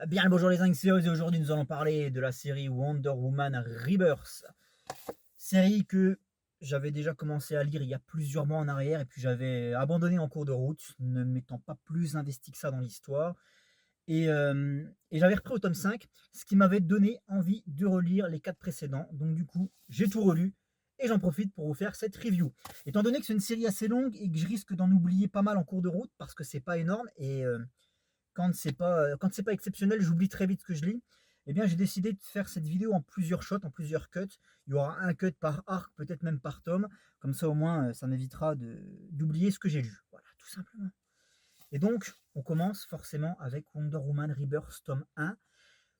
Bien le bonjour les Inxios et aujourd'hui nous allons parler de la série Wonder Woman Rebirth. Série que j'avais déjà commencé à lire il y a plusieurs mois en arrière et puis j'avais abandonné en cours de route, ne m'étant pas plus investi que ça dans l'histoire. Et j'avais repris au tome 5, ce qui m'avait donné envie de relire les 4 précédents. Donc du coup, j'ai tout relu et j'en profite pour vous faire cette review. Étant donné que c'est une série assez longue et que je risque d'en oublier pas mal en cours de route parce que c'est pas énorme et quand c'est pas exceptionnel, j'oublie très vite ce que je lis. Eh bien, j'ai décidé de faire cette vidéo en plusieurs shots, en plusieurs cuts. Il y aura un cut par arc, peut-être même par tome. Comme ça, au moins, ça m'évitera d'oublier ce que j'ai lu. Voilà, tout simplement. Et donc, on commence forcément avec Wonder Woman Rebirth tome 1.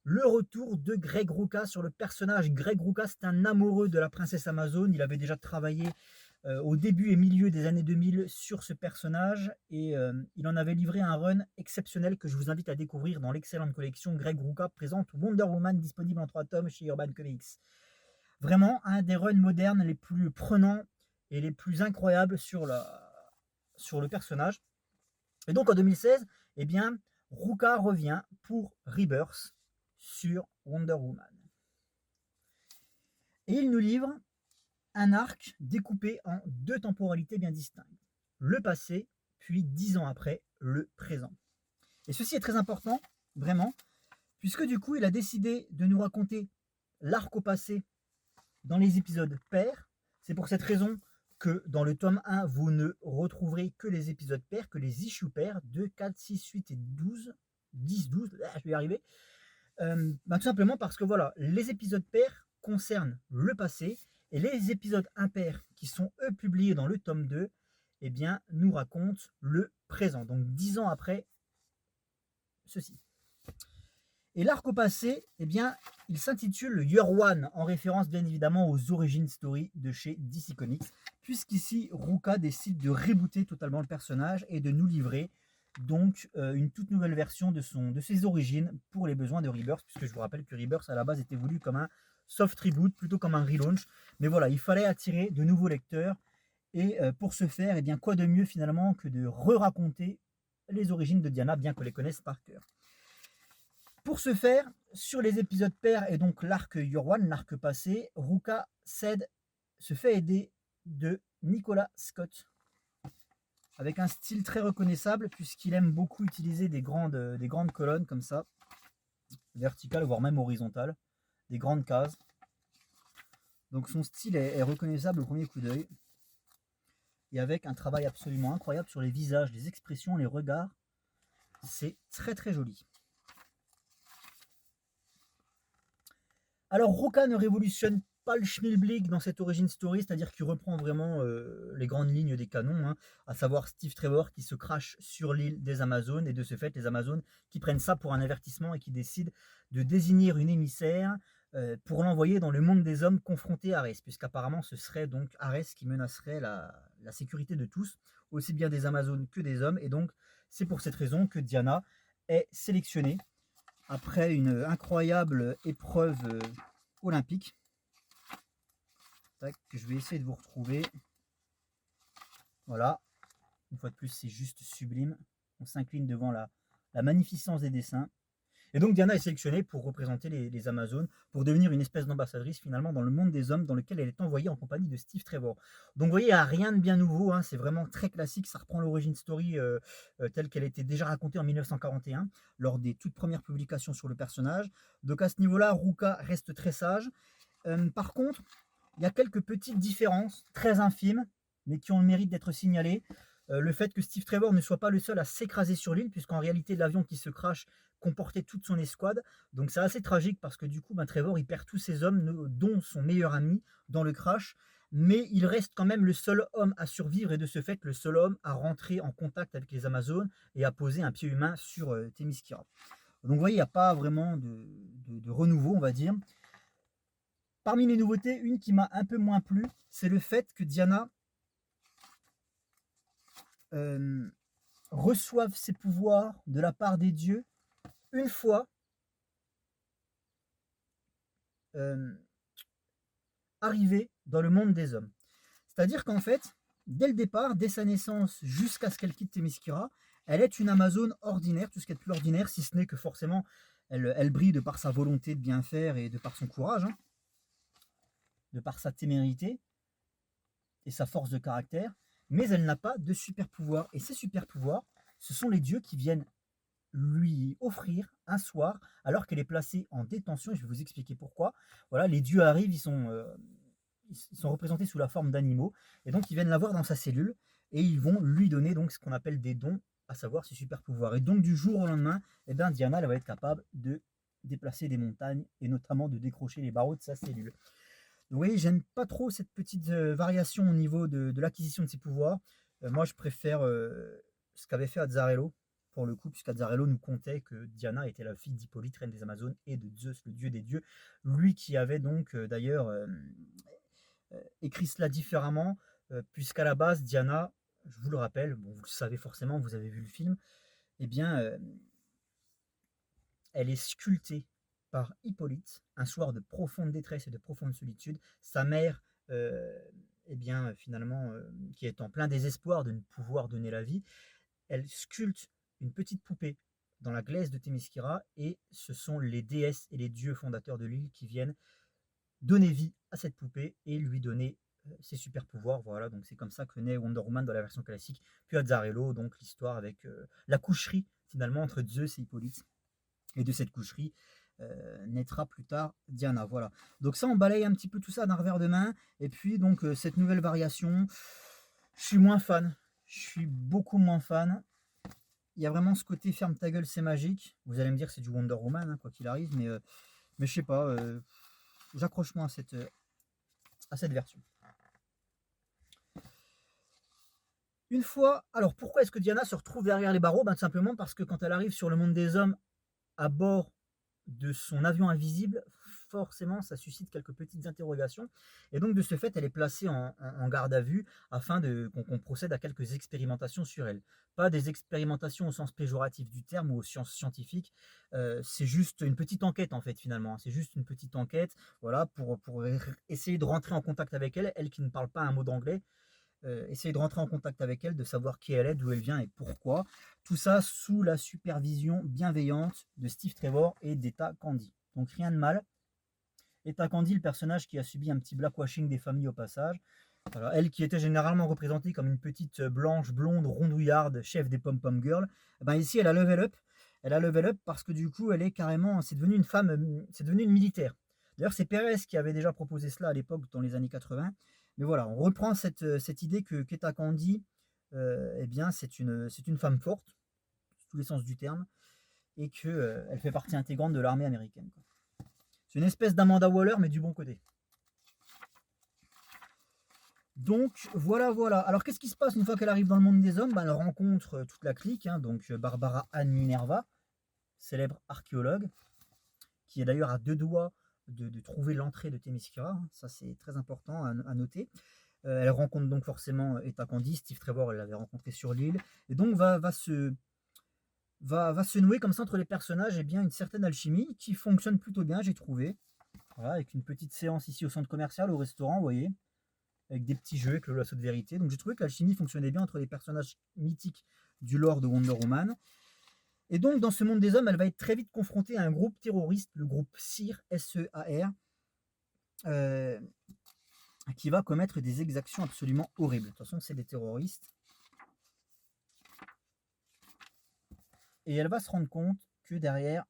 Le retour de Greg Rucka sur le personnage. Greg Rucka, c'est un amoureux de la princesse Amazon. Il avait déjà travaillé au début et milieu des années 2000 sur ce personnage et il en avait livré un run exceptionnel que je vous invite à découvrir dans l'excellente collection Greg Rucka présente Wonder Woman disponible en 3 tomes chez Urban Comics. Vraiment un des runs modernes les plus prenants et les plus incroyables sur le personnage. Et donc en 2016, eh bien, Rucka revient pour Rebirth sur Wonder Woman. Et il nous livre un arc découpé en 2 temporalités bien distinctes. Le passé, puis 10 ans après, le présent. Et ceci est très important, vraiment, puisque du coup, il a décidé de nous raconter l'arc au passé dans les épisodes pairs. C'est pour cette raison que dans le tome 1, vous ne retrouverez que les épisodes pairs, que les issues pairs, 2, 4, 6, 8 et 12. 10, 12, je vais y arriver. Tout simplement parce que voilà, les épisodes pairs concernent le passé et les épisodes impairs qui sont eux publiés dans le tome 2, eh bien, nous racontent le présent, donc 10 ans après ceci. Et l'arc au passé, eh bien, il s'intitule Year One, en référence bien évidemment aux origin story de chez DC Comics, puisqu'ici Rucka décide de rebooter totalement le personnage et de nous livrer donc une toute nouvelle version de ses origines pour les besoins de Rebirth, puisque je vous rappelle que Rebirth à la base était voulu comme un soft reboot plutôt comme un relaunch, mais voilà, il fallait attirer de nouveaux lecteurs et pour ce faire, eh bien, quoi de mieux finalement que de re-raconter les origines de Diana, bien qu'on les connaisse par cœur. Pour ce faire, sur les épisodes pairs et donc l'arc Year One, l'arc passé, Rucka se fait aider de Nicolas Scott, avec un style très reconnaissable puisqu'il aime beaucoup utiliser des grandes colonnes comme ça, verticales voire même horizontales, des grandes cases. Donc son style est reconnaissable au premier coup d'œil et avec un travail absolument incroyable sur les visages, les expressions, les regards. C'est très très joli. Alors Rucka ne révolutionne pas le schmilblick dans cette origin story, c'est-à-dire qu'il reprend vraiment les grandes lignes des canons, hein, à savoir Steve Trevor qui se crache sur l'île des Amazones, et de ce fait les Amazones qui prennent ça pour un avertissement et qui décident de désigner une émissaire pour l'envoyer dans le monde des hommes confronté à Ares, puisqu'apparemment ce serait donc Ares qui menacerait la sécurité de tous, aussi bien des Amazones que des hommes, et donc c'est pour cette raison que Diana est sélectionnée après une incroyable épreuve olympique. Tac, que je vais essayer de vous retrouver. Voilà, une fois de plus, c'est juste sublime. On s'incline devant la magnificence des dessins. Et donc Diana est sélectionnée pour représenter les Amazones, pour devenir une espèce d'ambassadrice finalement dans le monde des hommes dans lequel elle est envoyée en compagnie de Steve Trevor. Donc vous voyez, il n'y a rien de bien nouveau, hein, c'est vraiment très classique, ça reprend l'origin story telle qu'elle était déjà racontée en 1941, lors des toutes premières publications sur le personnage. Donc à ce niveau-là, Rucka reste très sage. Par contre, il y a quelques petites différences, très infimes, mais qui ont le mérite d'être signalées. Le fait que Steve Trevor ne soit pas le seul à s'écraser sur l'île, puisqu'en réalité l'avion qui se crache comportait toute son escouade. Donc c'est assez tragique parce que du coup, Trevor il perd tous ses hommes, dont son meilleur ami, dans le crash. Mais il reste quand même le seul homme à survivre et de ce fait le seul homme à rentrer en contact avec les Amazones et à poser un pied humain sur Themyscira. Donc vous voyez, il n'y a pas vraiment de renouveau, on va dire. Parmi les nouveautés, une qui m'a un peu moins plu, c'est le fait que Diana reçoive ses pouvoirs de la part des dieux une fois arrivée dans le monde des hommes. C'est-à-dire qu'en fait, dès le départ, dès sa naissance jusqu'à ce qu'elle quitte Themyscira, elle est une Amazone ordinaire, tout ce qui est de plus ordinaire, si ce n'est que forcément Elle brille de par sa volonté de bien faire et de par son courage, hein, de par sa témérité et sa force de caractère, mais elle n'a pas de super pouvoir. Et ces super pouvoirs, ce sont les dieux qui viennent lui offrir un soir, alors qu'elle est placée en détention, et je vais vous expliquer pourquoi. Voilà, les dieux arrivent, ils sont représentés sous la forme d'animaux, et donc ils viennent la voir dans sa cellule, et ils vont lui donner donc ce qu'on appelle des dons, à savoir ses super pouvoirs. Et donc du jour au lendemain, eh bien, Diana elle va être capable de déplacer des montagnes, et notamment de décrocher les barreaux de sa cellule. Donc, vous voyez, j'aime pas trop cette petite variation au niveau de l'acquisition de ses pouvoirs. Moi, je préfère ce qu'avait fait Azzarello, pour le coup, puisqu'Azzarello nous contait que Diana était la fille d'Hippolyte, reine des Amazones, et de Zeus, le dieu des dieux. Lui qui avait donc d'ailleurs écrit cela différemment, puisqu'à la base, Diana, je vous le rappelle, bon, vous le savez forcément, vous avez vu le film, eh bien, elle est sculptée par Hippolyte, un soir de profonde détresse et de profonde solitude. Sa mère, eh bien, finalement, qui est en plein désespoir de ne pouvoir donner la vie, elle sculpte une petite poupée dans la glaise de Témiskyra, et ce sont les déesses et les dieux fondateurs de l'île qui viennent donner vie à cette poupée et lui donner ses super pouvoirs. Voilà, donc c'est comme ça que naît Wonder Woman dans la version classique, puis Azzarello, donc l'histoire avec la coucherie finalement entre Zeus et Hippolyte. Et de cette coucherie naîtra plus tard Diana. Voilà. Donc ça, on balaye un petit peu tout ça d'un revers de main. Et puis donc cette nouvelle variation, je suis moins fan. Je suis beaucoup moins fan. Il y a vraiment ce côté ferme ta gueule, c'est magique. Vous allez me dire c'est du Wonder Woman, hein, quoi qu'il arrive, mais je sais pas. J'accroche moins à cette version. Une fois, alors pourquoi est-ce que Diana se retrouve derrière les barreaux? Ben, tout simplement parce que quand elle arrive sur le monde des hommes à bord de son avion invisible, forcément ça suscite quelques petites interrogations, et donc de ce fait elle est placée en garde à vue afin qu'on procède à quelques expérimentations sur elle. Pas des expérimentations au sens péjoratif du terme ou aux sciences scientifiques, c'est juste une petite enquête en fait finalement, c'est juste une petite enquête, voilà, pour essayer de rentrer en contact avec elle, elle qui ne parle pas un mot d'anglais, essayer de rentrer en contact avec elle, de savoir qui elle est, d'où elle vient et pourquoi. Tout ça sous la supervision bienveillante de Steve Trevor et d'Etta Candy. Donc rien de mal. Etta Candy, le personnage qui a subi un petit blackwashing des familles au passage. Voilà, elle qui était généralement représentée comme une petite blanche, blonde, rondouillarde, chef des pom-pom girls, ben ici elle a level up. Elle a level up parce que du coup elle est carrément, c'est devenu une femme, c'est devenu une militaire. D'ailleurs c'est Perez qui avait déjà proposé cela à l'époque dans les années 80. Mais voilà, on reprend cette idée que Keta Candy, eh bien c'est une femme forte, tous les sens du terme, et qu'elle elle fait partie intégrante de l'armée américaine. C'est une espèce d'Amanda Waller, mais du bon côté. Donc voilà, voilà. Alors qu'est-ce qui se passe une fois qu'elle arrive dans le monde des hommes? Ben, elle rencontre toute la clique, hein, donc Barbara Ann Minerva, célèbre archéologue, qui est d'ailleurs à deux doigts de trouver l'entrée de Témiskyra, hein. Ça c'est très important à noter. Elle rencontre donc forcément Etta Candy, Steve Trevor elle l'avait rencontré sur l'île, et donc va se nouer comme ça entre les personnages, et bien une certaine alchimie qui fonctionne plutôt bien, j'ai trouvé. Voilà, avec une petite séance ici au centre commercial, au restaurant, vous voyez, avec des petits jeux, avec le lasso de vérité. Donc j'ai trouvé que l'alchimie fonctionnait bien entre les personnages mythiques du lore de Wonder Woman. Et donc dans ce monde des hommes, elle va être très vite confrontée à un groupe terroriste, le groupe SEAR, S-E-A-R, qui va commettre des exactions absolument horribles. De toute façon, c'est des terroristes. Et elle va se rendre compte que derrière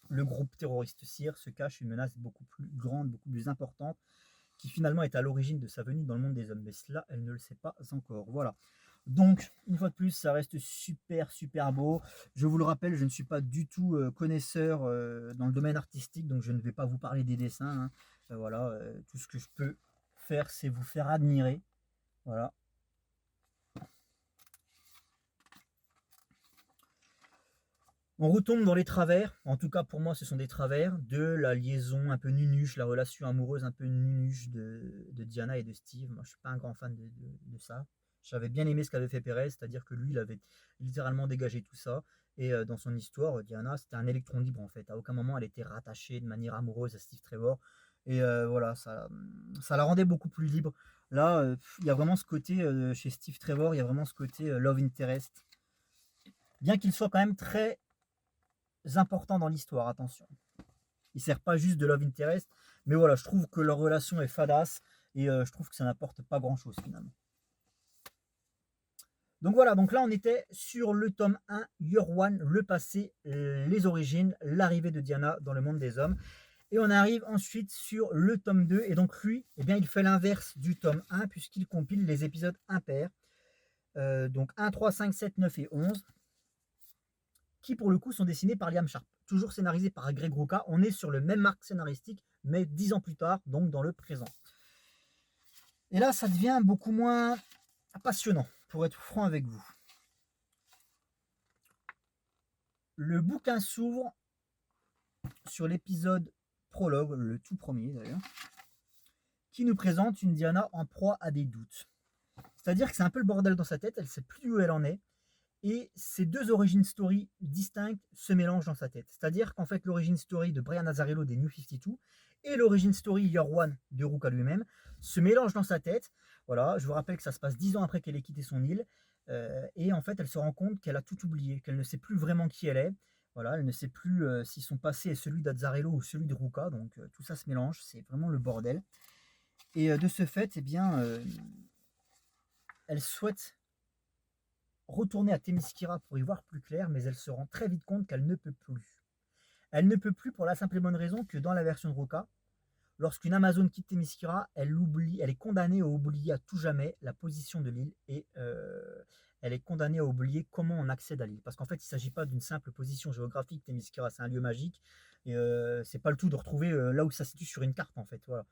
le groupe terroriste SEAR se cache une menace beaucoup plus grande, beaucoup plus importante, qui finalement est à l'origine de sa venue dans le monde des hommes. Mais cela, elle ne le sait pas encore. Voilà. Donc, une fois de plus, ça reste super, super beau. Je vous le rappelle, je ne suis pas du tout connaisseur dans le domaine artistique, donc je ne vais pas vous parler des dessins, hein. Voilà, tout ce que je peux faire, c'est vous faire admirer. Voilà. On retombe dans les travers, en tout cas pour moi ce sont des travers, de la liaison un peu nunuche, la relation amoureuse un peu nunuche de Diana et de Steve. Moi je suis pas un grand fan de ça. J'avais bien aimé ce qu'avait fait Perez, c'est-à-dire que lui il avait littéralement dégagé tout ça. Et dans son histoire, Diana c'était un électron libre en fait. À aucun moment elle était rattachée de manière amoureuse à Steve Trevor. Et voilà, ça la rendait beaucoup plus libre. Là, il y a vraiment ce côté, chez Steve Trevor, il y a vraiment ce côté love interest. Bien qu'il soit quand même très importants dans l'histoire, attention. Il ne sert pas juste de love interest, mais voilà, je trouve que leur relation est fadasse et je trouve que ça n'apporte pas grand-chose finalement. Donc voilà, donc là on était sur le tome 1, Year One, le passé, les origines, l'arrivée de Diana dans le monde des hommes. Et on arrive ensuite sur le tome 2, et donc lui, eh bien, il fait l'inverse du tome 1, puisqu'il compile les épisodes impairs. Donc 1, 3, 5, 7, 9 et 11, qui pour le coup sont dessinés par Liam Sharp, toujours scénarisé par Greg Rucka. On est sur le même arc scénaristique, mais 10 ans plus tard, donc dans le présent. Et là, ça devient beaucoup moins passionnant, pour être franc avec vous. Le bouquin s'ouvre sur l'épisode prologue, le tout premier d'ailleurs, qui nous présente une Diana en proie à des doutes. C'est-à-dire que c'est un peu le bordel dans sa tête, elle ne sait plus où elle en est, et ces deux origin story distinctes se mélangent dans sa tête. C'est-à-dire qu'en fait, l'origin story de Brian Azzarello des New 52 et l'origin story Year One de Rucka lui-même se mélangent dans sa tête. Voilà, je vous rappelle que ça se passe 10 ans après qu'elle ait quitté son île, et en fait, elle se rend compte qu'elle a tout oublié, qu'elle ne sait plus vraiment qui elle est. Voilà, elle ne sait plus si son passé est celui d'Azzarello ou celui de Rucka, donc tout ça se mélange, c'est vraiment le bordel. Et de ce fait, eh bien, elle souhaite retourner à Themyscira pour y voir plus clair, mais elle se rend très vite compte qu'elle ne peut plus. Elle ne peut plus pour la simple et bonne raison que dans la version de Rucka, lorsqu'une Amazone quitte Themyscira, elle est condamnée à oublier à tout jamais la position de l'île et elle est condamnée à oublier comment on accède à l'île. Parce qu'en fait, il ne s'agit pas d'une simple position géographique. Themyscira, c'est un lieu magique et c'est pas le tout de retrouver là où ça se situe sur une carte en fait. Voilà.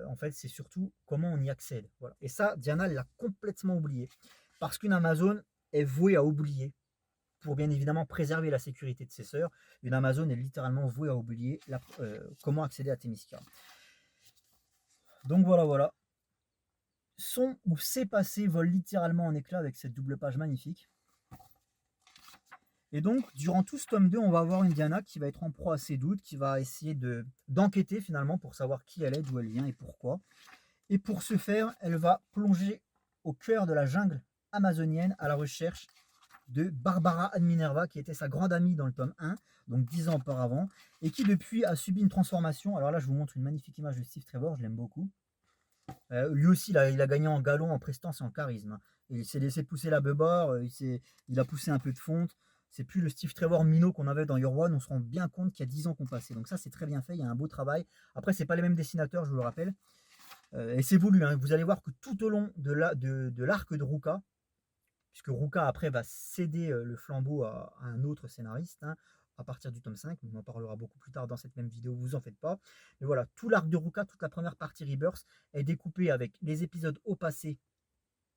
En fait, c'est surtout comment on y accède. Voilà. Et ça, Diana l'a complètement oublié. Parce qu'une Amazone est vouée à oublier pour bien évidemment préserver la sécurité de ses sœurs. Une Amazone est littéralement vouée à oublier comment accéder à Themyscira. Donc voilà. Son ou ses passés volent littéralement en éclats avec cette double page magnifique. Et donc, durant tout ce tome 2, on va avoir une Diana qui va être en proie à ses doutes, qui va essayer d'enquêter finalement pour savoir qui elle est, d'où elle vient et pourquoi. Et pour ce faire, elle va plonger au cœur de la jungle amazonienne à la recherche de Barbara Adminerva, qui était sa grande amie dans le tome 1, donc 10 ans auparavant, et qui depuis a subi une transformation. Alors là, je vous montre une magnifique image de Steve Trevor, je l'aime beaucoup. Lui aussi, il a gagné en galon, en prestance et en charisme. Et il s'est laissé pousser la beubare, il a poussé un peu de fonte. C'est plus le Steve Trevor minot qu'on avait dans Year One, on se rend bien compte qu'il y a 10 ans qu'on passait. Donc ça, c'est très bien fait, il y a un beau travail. Après, c'est pas les mêmes dessinateurs, je vous le rappelle. Et c'est voulu, hein. Vous allez voir que tout au long de l'arc de Rucka, puisque Rucka après va céder le flambeau à un autre scénariste, hein, à partir du tome 5, on en parlera beaucoup plus tard dans cette même vidéo, vous en faites pas. Mais voilà, tout l'arc de Rucka, toute la première partie Rebirth est découpée avec les épisodes au passé,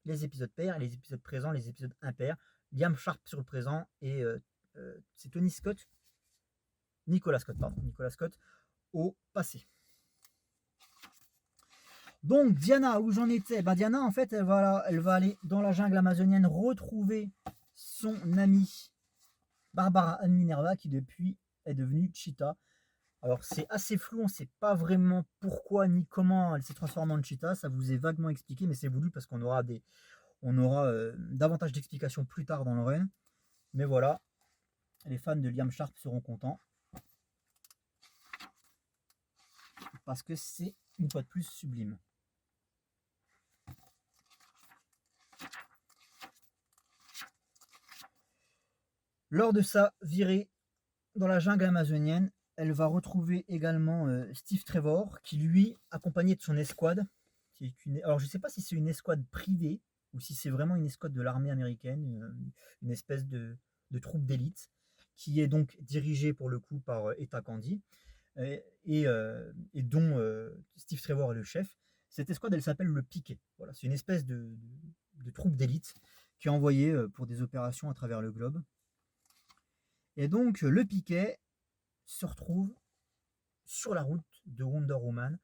les épisodes pairs, les épisodes présents, les épisodes impairs. Liam Sharp sur le présent et c'est Nicolas Scott au passé. Donc Diana, où j'en étais, Diana en fait elle va aller dans la jungle amazonienne retrouver son amie Barbara Adminerva qui depuis est devenue Cheetah. Alors c'est assez flou, on ne sait pas vraiment pourquoi ni comment elle s'est transformée en Cheetah, ça vous est vaguement expliqué mais c'est voulu parce qu'on aura davantage d'explications plus tard dans le run. Mais voilà, les fans de Liam Sharp seront contents parce que c'est une fois de plus sublime. Lors de sa virée dans la jungle amazonienne, elle va retrouver également Steve Trevor, qui lui, accompagné de son escouade, alors je ne sais pas si c'est une escouade privée ou si c'est vraiment une escouade de l'armée américaine, une espèce de troupe d'élite, qui est donc dirigée pour le coup par Etta Candy, et dont Steve Trevor est le chef. Cette escouade, elle s'appelle le Piquet. Voilà, c'est une espèce de troupe d'élite qui est envoyée pour des opérations à travers le globe. Et donc, le Piquet se retrouve sur la route de Wonder Woman.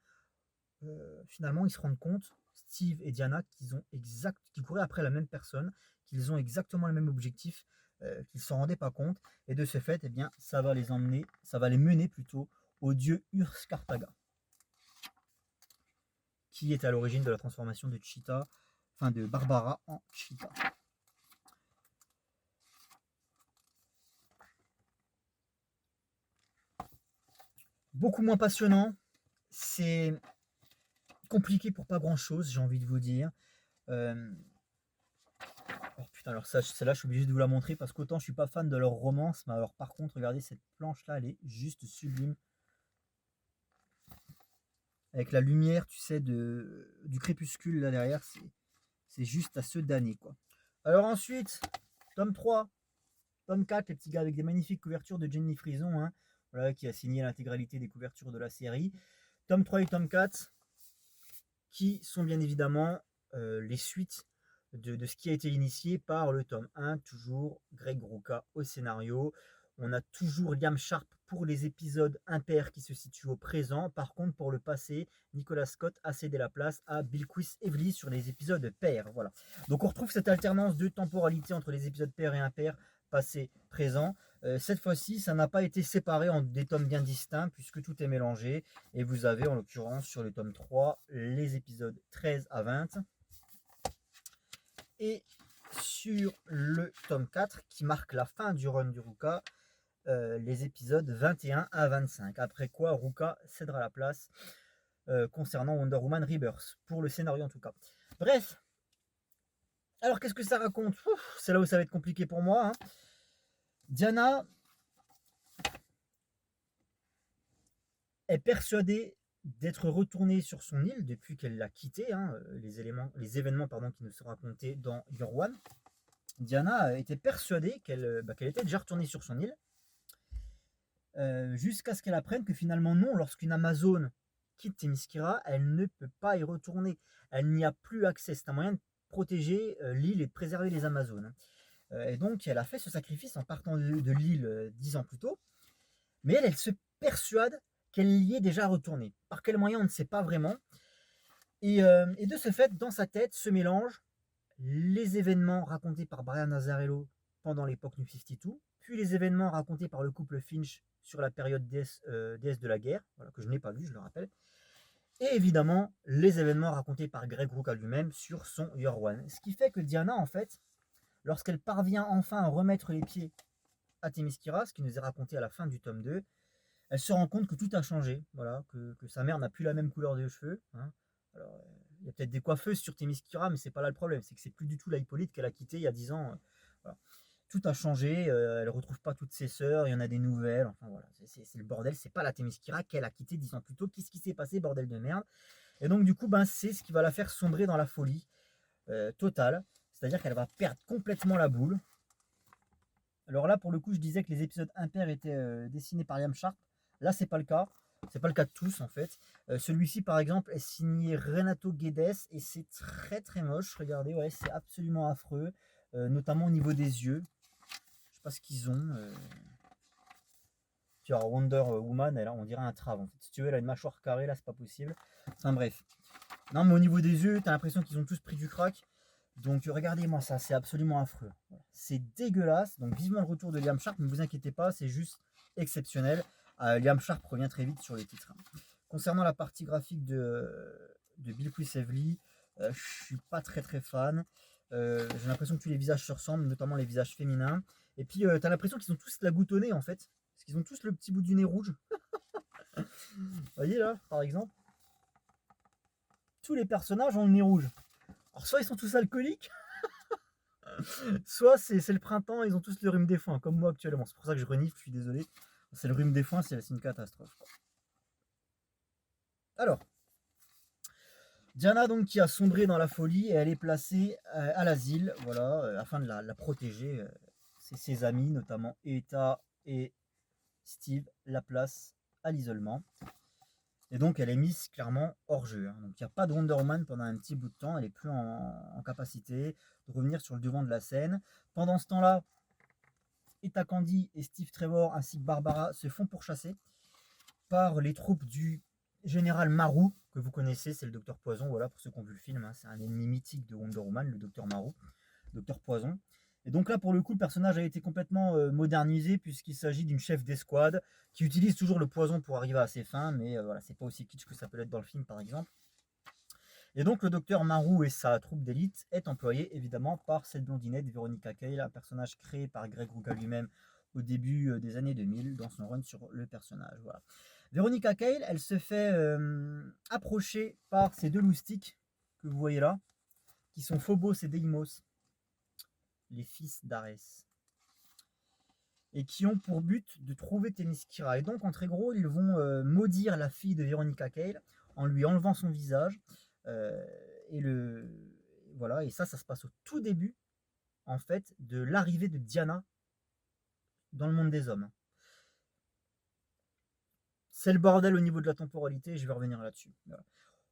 Finalement, ils se rendent compte, Steve et Diana, qu'ils couraient après la même personne, qu'ils ont exactement le même objectif, qu'ils ne s'en rendaient pas compte. Et de ce fait, eh bien, ça va les mener plutôt au dieu Urs-Carthaga, qui est à l'origine de la transformation de Barbara en Cheetah. beaucoup moins passionnant. C'est compliqué pour pas grand chose, j'ai envie de vous dire. Oh putain, alors ça, celle-là, je suis obligé de vous la montrer parce qu'autant je suis pas fan de leur romance, mais alors par contre, regardez cette planche-là, elle est juste sublime. Avec la lumière, tu sais, du crépuscule là derrière, c'est juste à se damner, quoi. Alors ensuite, tome 3, tome 4, les petits gars, avec des magnifiques couvertures de Jenny Frison, hein, voilà, qui a signé l'intégralité des couvertures de la série. Tome 3 et tome 4, qui sont bien évidemment les suites de ce qui a été initié par le tome 1, toujours Greg Rucka au scénario. On a toujours Liam Sharp pour les épisodes impairs qui se situent au présent. Par contre, pour le passé, Nicolas Scott a cédé la place à Bilquis Evely sur les épisodes pairs. Voilà. Donc on retrouve cette alternance de temporalité entre les épisodes pairs et impairs, passé, présent. Cette fois-ci, ça n'a pas été séparé en des tomes bien distincts puisque tout est mélangé. Et vous avez en l'occurrence sur le tome 3 les épisodes 13 à 20. Et sur le tome 4 qui marque la fin du run du Rucka, les épisodes 21 à 25. Après quoi Rucka cédera la place concernant Wonder Woman Rebirth, pour le scénario en tout cas. Bref, alors qu'est-ce que ça raconte? C'est là où ça va être compliqué pour moi, hein. Diana est persuadée d'être retournée sur son île depuis qu'elle l'a quitté, hein, les événements qui nous sont racontés dans Year One. Diana était persuadée qu'elle était déjà retournée sur son île, jusqu'à ce qu'elle apprenne que finalement non, lorsqu'une Amazone quitte Themyscira, elle ne peut pas y retourner. Elle n'y a plus accès. C'est un moyen de protéger l'île et de préserver les Amazones. Et donc elle a fait ce sacrifice en partant de l'île 10 ans plus tôt. Mais elle se persuade qu'elle y est déjà retournée. Par quel moyen, on ne sait pas vraiment. Et de ce fait, dans sa tête se mélangent les événements racontés par Brian Azzarello pendant l'époque New 52, puis les événements racontés par le couple Finch sur la période déesse de la guerre, voilà, que je n'ai pas vu, je le rappelle, et évidemment les événements racontés par Greg Rucka lui-même sur son Year One. Ce qui fait que Diana, en fait, lorsqu'elle parvient enfin à remettre les pieds à Themyscira, ce qui nous est raconté à la fin du tome 2, elle se rend compte que tout a changé, voilà, que sa mère n'a plus la même couleur de cheveux, hein. Alors, il y a peut-être des coiffeuses sur Themyscira, mais c'est pas là le problème, c'est que c'est plus du tout la Hippolyte qu'elle a quittée il y a 10 ans. Voilà. Tout a changé, elle retrouve pas toutes ses sœurs, il y en a des nouvelles, enfin voilà, c'est le bordel, c'est pas la Themyscira qu'elle a quittée 10 ans plus tôt. Qu'est-ce qui s'est passé, bordel de merde? Et donc du coup, c'est ce qui va la faire sombrer dans la folie totale, c'est-à-dire qu'elle va perdre complètement la boule. Alors là, pour le coup, je disais que les épisodes impairs étaient dessinés par Liam Sharp. Là, c'est pas le cas. C'est pas le cas de tous en fait. Celui-ci, par exemple, est signé Renato Guedes et c'est très très moche. Regardez, ouais, c'est absolument affreux, notamment au niveau des yeux. Je sais pas ce qu'ils ont. Tu vois, Wonder Woman, elle, on dirait un trave en fait. Si tu veux, elle a une mâchoire carrée, là, c'est pas possible. Enfin bref. Non, mais au niveau des yeux, t'as l'impression qu'ils ont tous pris du crack. Donc regardez-moi ça, c'est absolument affreux. Voilà. C'est dégueulasse. Donc vivement le retour de Liam Sharp, ne vous inquiétez pas, c'est juste exceptionnel. Liam Sharp revient très vite sur les titres. Concernant la partie graphique de Bilquis Evely, je suis pas très très fan. J'ai l'impression que tous les visages se ressemblent, notamment les visages féminins. Et puis t'as l'impression qu'ils ont tous la goutte au nez en fait. Parce qu'ils ont tous le petit bout du nez rouge. Vous voyez là, par exemple, tous les personnages ont le nez rouge. Alors soit ils sont tous alcooliques, soit c'est le printemps, ils ont tous le rhume des foins, comme moi actuellement. C'est pour ça que je renifle, je suis désolé. C'est le rhume des foins, c'est une catastrophe. Alors, Diana donc qui a sombré dans la folie et elle est placée à l'asile, voilà, afin de la protéger. Ses amis, notamment Eta et Steve, la placent à l'isolement. Et donc elle est mise clairement hors jeu, hein. Donc il n'y a pas de Wonder Woman pendant un petit bout de temps, elle n'est plus en capacité de revenir sur le devant de la scène. Pendant ce temps-là, Eta Candy et Steve Trevor ainsi que Barbara se font pourchasser par les troupes du général Marou, que vous connaissez, c'est le Docteur Poison, voilà, pour ceux qui ont vu le film, hein, c'est un ennemi mythique de Wonder Woman, le Docteur Marou, Docteur Poison. Et donc là, pour le coup, le personnage a été complètement modernisé puisqu'il s'agit d'une chef d'escouade qui utilise toujours le poison pour arriver à ses fins, mais voilà, c'est pas aussi kitsch que ça peut l'être dans le film, par exemple. Et donc le docteur Marou et sa troupe d'élite est employé évidemment par cette blondinette Veronica Cale, un personnage créé par Greg Rucka lui-même au début des années 2000 dans son run sur le personnage. Voilà. Veronica Cale, elle se fait approcher par ces deux loustiques que vous voyez là, qui sont Phobos et Deimos, les fils d'Arès, et qui ont pour but de trouver Themyscira. Et donc, en très gros, ils vont maudire la fille de Veronica Cale en lui enlevant son visage. euh, et voilà, et ça se passe au tout début, en fait, de l'arrivée de Diana dans le monde des hommes. C'est le bordel au niveau de la temporalité, je vais revenir là-dessus. Voilà.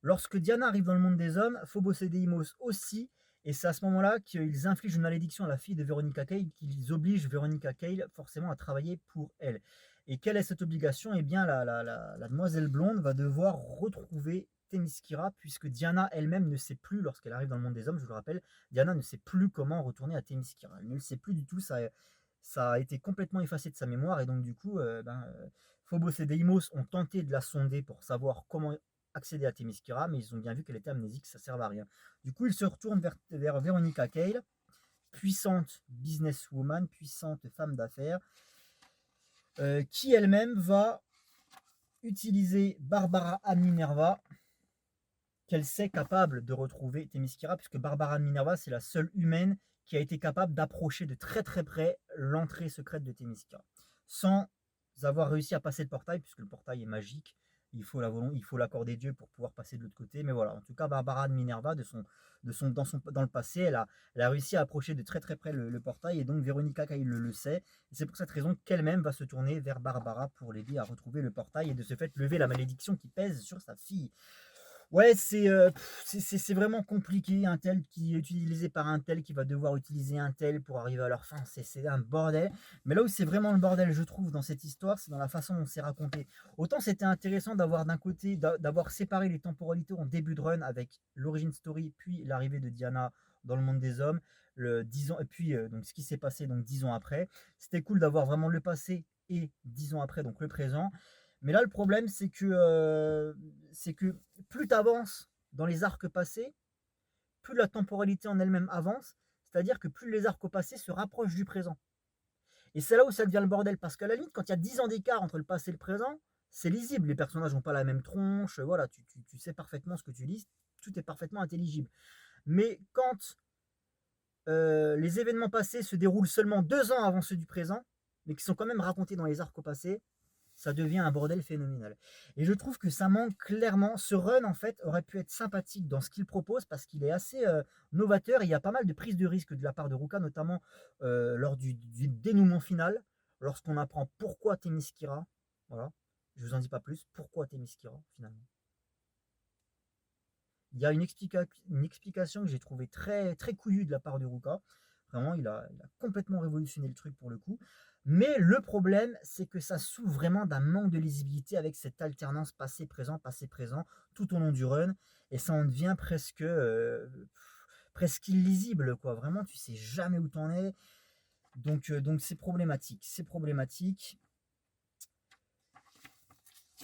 Lorsque Diana arrive dans le monde des hommes, Phobos et Deimos aussi, et c'est à ce moment-là qu'ils infligent une malédiction à la fille de Veronica Cale, qu'ils obligent Veronica Cale forcément à travailler pour elle. Et quelle est cette obligation? Eh bien, la demoiselle blonde va devoir retrouver Themyscira, puisque Diana elle-même ne sait plus, lorsqu'elle arrive dans le monde des hommes, je vous le rappelle, Diana ne sait plus comment retourner à Themyscira. Elle ne le sait plus du tout, ça a été complètement effacé de sa mémoire, et donc du coup, Phobos et Deimos ont tenté de la sonder pour savoir comment accéder à Themyscira, mais ils ont bien vu qu'elle était amnésique, ça ne sert à rien. Du coup, ils se retournent vers Veronica Cale, puissante businesswoman, puissante femme d'affaires, qui elle-même va utiliser Barbara Ann Minerva, qu'elle sait capable de retrouver Themyscira, puisque Barbara Ann Minerva, c'est la seule humaine qui a été capable d'approcher de très très près l'entrée secrète de Themyscira, sans avoir réussi à passer le portail, puisque le portail est magique. Il faut l'accord des dieux pour pouvoir passer de l'autre côté. Mais voilà, en tout cas, Barbara de Minerva, dans le passé, elle a réussi à approcher de très très près le portail. Et donc, Véronica Cale le sait. Et c'est pour cette raison qu'elle-même va se tourner vers Barbara pour l'aider à retrouver le portail et de ce fait lever la malédiction qui pèse sur sa fille. Ouais, c'est vraiment compliqué, un tel qui est utilisé par un tel qui va devoir utiliser un tel pour arriver à leur fin, c'est un bordel. Mais là où c'est vraiment le bordel, je trouve, dans cette histoire, c'est dans la façon dont c'est raconté. Autant c'était intéressant d'avoir d'un côté, d'avoir séparé les temporalités en début de run avec l'origin story, puis l'arrivée de Diana dans le monde des hommes, 10 ans, et puis donc ce qui s'est passé donc 10 ans après. C'était cool d'avoir vraiment le passé et 10 ans après, donc le présent. Mais là, le problème, c'est que plus tu avances dans les arcs passés, plus la temporalité en elle-même avance, c'est-à-dire que plus les arcs passés se rapprochent du présent. Et c'est là où ça devient le bordel, parce qu'à la limite, quand il y a 10 ans d'écart entre le passé et le présent, c'est lisible, les personnages n'ont pas la même tronche, voilà, tu sais parfaitement ce que tu lis, tout est parfaitement intelligible. Mais quand les événements passés se déroulent seulement 2 ans avant ceux du présent, mais qui sont quand même racontés dans les arcs passés, ça devient un bordel phénoménal. Et je trouve que ça manque clairement. Ce run, en fait, aurait pu être sympathique dans ce qu'il propose parce qu'il est assez novateur. Et il y a pas mal de prises de risque de la part de Ruka, notamment lors du dénouement final, lorsqu'on apprend pourquoi Themyscira. Voilà, je vous en dis pas plus. Pourquoi Themyscira, finalement. Il y a une explication que j'ai trouvée très, très couillue de la part de Ruka. Vraiment, il a complètement révolutionné le truc pour le coup. Mais le problème, c'est que ça souffre vraiment d'un manque de lisibilité avec cette alternance passé-présent tout au long du run. Et ça en devient presque illisible, quoi. Vraiment, tu sais jamais où t'en es. Donc c'est problématique. C'est problématique.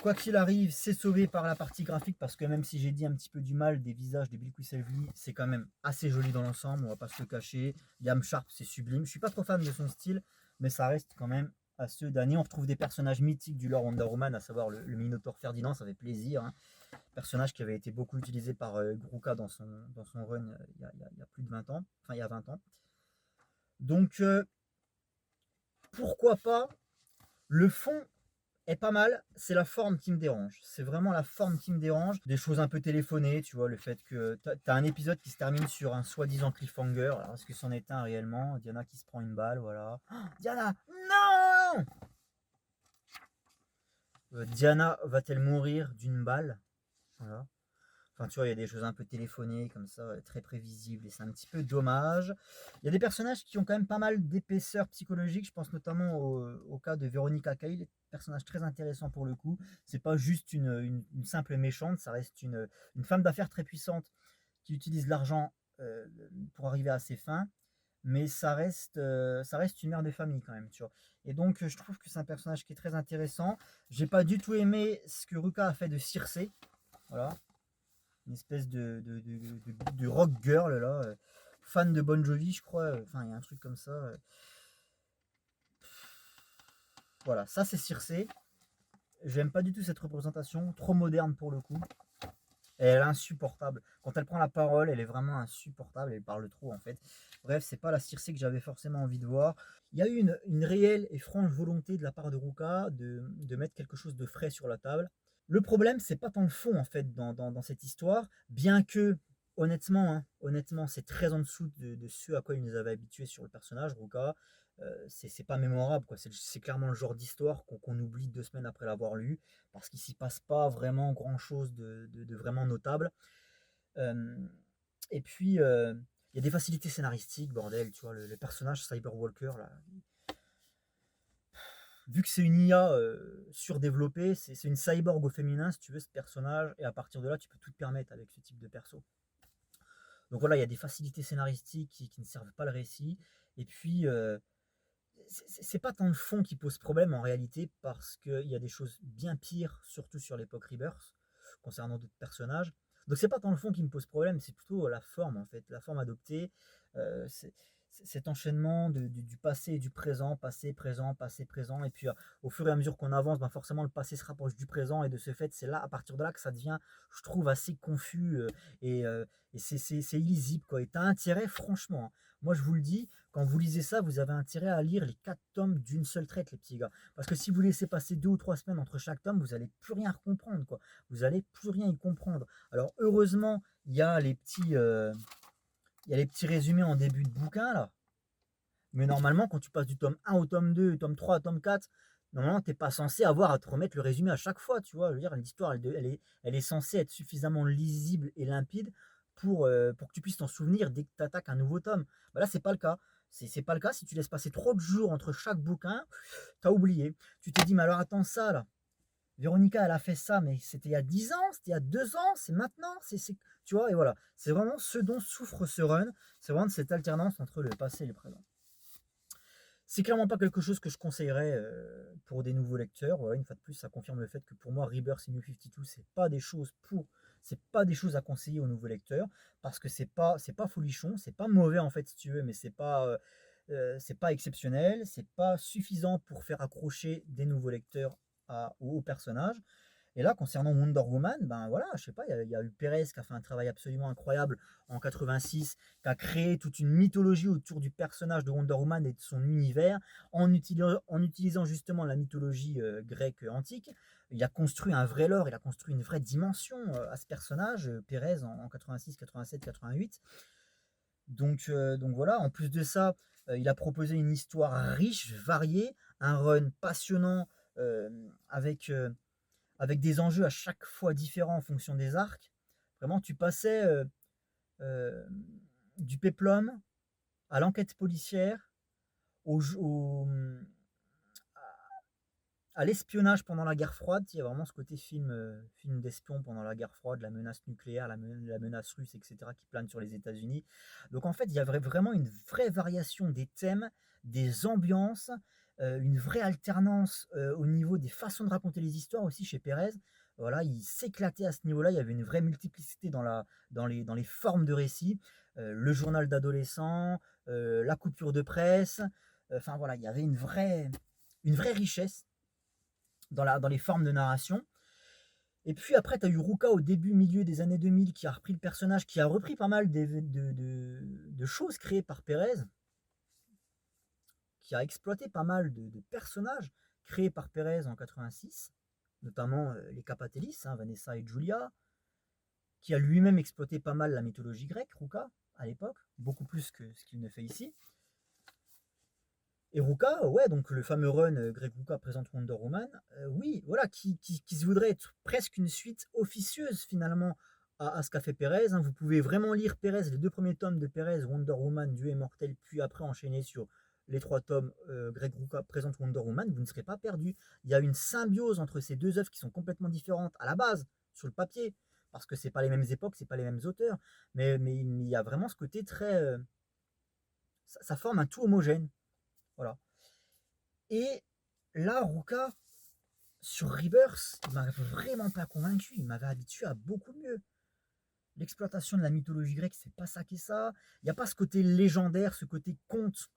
Quoi qu'il arrive, c'est sauvé par la partie graphique parce que même si j'ai dit un petit peu du mal des visages de Bilquis Selvi, c'est quand même assez joli dans l'ensemble, on va pas se le cacher. Liam Sharp, c'est sublime. Je suis pas trop fan de son style, mais ça reste quand même à ceux d'année. On retrouve des personnages mythiques du lore Wonder Woman, à savoir le Minotaur Ferdinand, ça fait plaisir. Hein. Personnage qui avait été beaucoup utilisé par Gruka dans son run il y a plus de 20 ans, enfin il y a 20 ans. Donc pourquoi pas. Le fond est pas mal, c'est la forme qui me dérange. C'est vraiment la forme qui me dérange. Des choses un peu téléphonées, tu vois, le fait que t'as un épisode qui se termine sur un soi-disant cliffhanger. Alors, est-ce que c'en est un réellement? Diana qui se prend une balle, voilà. Oh, Diana, non! Diana va-t-elle mourir d'une balle? Voilà. Enfin, tu vois, il y a des choses un peu téléphonées, comme ça, très prévisibles, et c'est un petit peu dommage. Il y a des personnages qui ont quand même pas mal d'épaisseur psychologique. Je pense notamment au cas de Veronica Cale, personnage très intéressant pour le coup. C'est pas juste une simple méchante, ça reste une femme d'affaires très puissante qui utilise l'argent pour arriver à ses fins. Mais ça reste une mère de famille quand même, tu vois. Et donc, je trouve que c'est un personnage qui est très intéressant. J'ai pas du tout aimé ce que Ruka a fait de Circe. Voilà, une espèce de rock girl là, fan de Bon Jovi, je crois. Enfin, il y a un truc comme ça. Voilà, ça c'est Circe. J'aime pas du tout cette représentation, trop moderne pour le coup. Et elle est insupportable. Quand elle prend la parole, elle est vraiment insupportable. Elle parle trop en fait. Bref, c'est pas la Circé que j'avais forcément envie de voir. Il y a eu une réelle et franche volonté de la part de Ruka de mettre quelque chose de frais sur la table. Le problème, c'est pas tant le fond en fait dans cette histoire, bien que honnêtement, hein, honnêtement, c'est très en dessous de ce à quoi il nous avait habitués sur le personnage, Ruka. C'est pas mémorable, quoi. C'est clairement le genre d'histoire qu'on oublie 2 semaines après l'avoir lu, parce qu'il s'y passe pas vraiment grand chose de vraiment notable. Euh, et puis, il y a des facilités scénaristiques, bordel, tu vois, le personnage Cyberwalker, là, vu que c'est une IA surdéveloppée, c'est une cyborg au féminin, si tu veux, ce personnage, et à partir de là, tu peux tout te permettre avec ce type de perso. Donc voilà, il y a des facilités scénaristiques qui ne servent pas le récit, et puis c'est pas tant le fond qui pose problème en réalité, parce qu'il y a des choses bien pires, surtout sur l'époque Rebirth, concernant d'autres personnages. Donc c'est pas tant le fond qui me pose problème, c'est plutôt la forme en fait, la forme adoptée. C'est cet enchaînement du passé et du présent, passé, présent, passé, présent, et puis au fur et à mesure qu'on avance, ben forcément le passé se rapproche du présent, et de ce fait, c'est là, à partir de là, que ça devient, je trouve, assez confus et, euh, et c'est illisible, quoi. Et t'as intérêt, franchement, hein. Moi je vous le dis, quand vous lisez ça, vous avez intérêt à lire les 4 tomes d'une seule traite, les petits gars. Parce que si vous laissez passer 2 ou 3 semaines entre chaque tome, vous allez plus rien comprendre, quoi. Vous allez plus rien y comprendre. Alors heureusement, il y a les petits résumés en début de bouquin là. Mais normalement, quand tu passes du tome 1 au tome 2, tome 3 au tome 4, normalement, tu n'es pas censé avoir à te remettre le résumé à chaque fois, tu vois. Je veux dire, l'histoire, elle est censée être suffisamment lisible et limpide pour que tu puisses t'en souvenir dès que tu attaques un nouveau tome. Bah là, c'est pas le cas. C'est pas le cas. Si tu laisses passer trop de jours entre chaque bouquin, tu as oublié. Tu t'es dit, mais alors attends ça, là. Véronica, elle a fait ça, mais c'était il y a 10 ans, c'était il y a 2 ans, c'est maintenant, tu vois, et voilà. C'est vraiment ce dont souffre ce run. C'est vraiment de cette alternance entre le passé et le présent. C'est clairement pas quelque chose que je conseillerais pour des nouveaux lecteurs. Voilà, une fois de plus, ça confirme le fait que pour moi, Rebirth et New 52, c'est pas des choses à conseiller aux nouveaux lecteurs, parce que c'est pas folichon, c'est pas mauvais en fait si tu veux, mais c'est pas exceptionnel, c'est pas suffisant pour faire accrocher des nouveaux lecteurs au personnage. Et là, concernant Wonder Woman, ben voilà, je sais pas, il y a eu Perez qui a fait un travail absolument incroyable en 86, qui a créé toute une mythologie autour du personnage de Wonder Woman et de son univers, en utilisant justement la mythologie grecque antique. Il a construit un vrai lore, il a construit une vraie dimension à ce personnage, Perez en 86, 87, 88. Donc voilà, en plus de ça, il a proposé une histoire riche, variée, un run passionnant euh, avec avec des enjeux à chaque fois différents en fonction des arcs. Vraiment, tu passais euh, du péplum à l'enquête policière, au, à l'espionnage pendant la guerre froide. Il y a vraiment ce côté film d'espion pendant la guerre froide, la menace nucléaire, la menace russe, etc., qui plane sur les États-Unis. Donc en fait, il y a vraiment une vraie variation des thèmes, des ambiances, une vraie alternance au niveau des façons de raconter les histoires aussi chez Pérez. Voilà, il s'éclatait à ce niveau-là. Il y avait une vraie multiplicité dans les formes de récits. Le journal d'adolescent, la coupure de presse. Enfin voilà, il y avait une vraie richesse dans les formes de narration. Et puis après, tu as eu Ruka au début, milieu des années 2000 qui a repris le personnage, qui a repris pas mal de choses créées par Pérez, qui a exploité pas mal de personnages créés par Pérez en 86, notamment les Capatelis, hein, Vanessa et Julia, qui a lui-même exploité pas mal la mythologie grecque, Ruka, à l'époque, beaucoup plus que ce qu'il ne fait ici. Et Ruka, ouais, donc le fameux run Greg Ruka présente Wonder Woman, oui, voilà, qui se voudrait être presque une suite officieuse finalement à ce qu'a fait Perez, hein. Vous pouvez vraiment lire Perez, les 2 premiers tomes de Perez, Wonder Woman, Dieu est mortel, puis après enchaîner sur les 3 tomes Greg Ruka présente Wonder Woman, vous ne serez pas perdu. Il y a une symbiose entre ces deux œuvres qui sont complètement différentes à la base, sur le papier, parce que c'est pas les mêmes époques, c'est pas les mêmes auteurs, mais il y a vraiment ce côté très. Ça forme un tout homogène. Voilà. Et là, Ruka, sur Rebirth, il m'avait vraiment pas convaincu. Il m'avait habitué à beaucoup mieux. L'exploitation de la mythologie grecque, c'est pas ça qui est ça. Il n'y a pas ce côté légendaire, ce côté conte,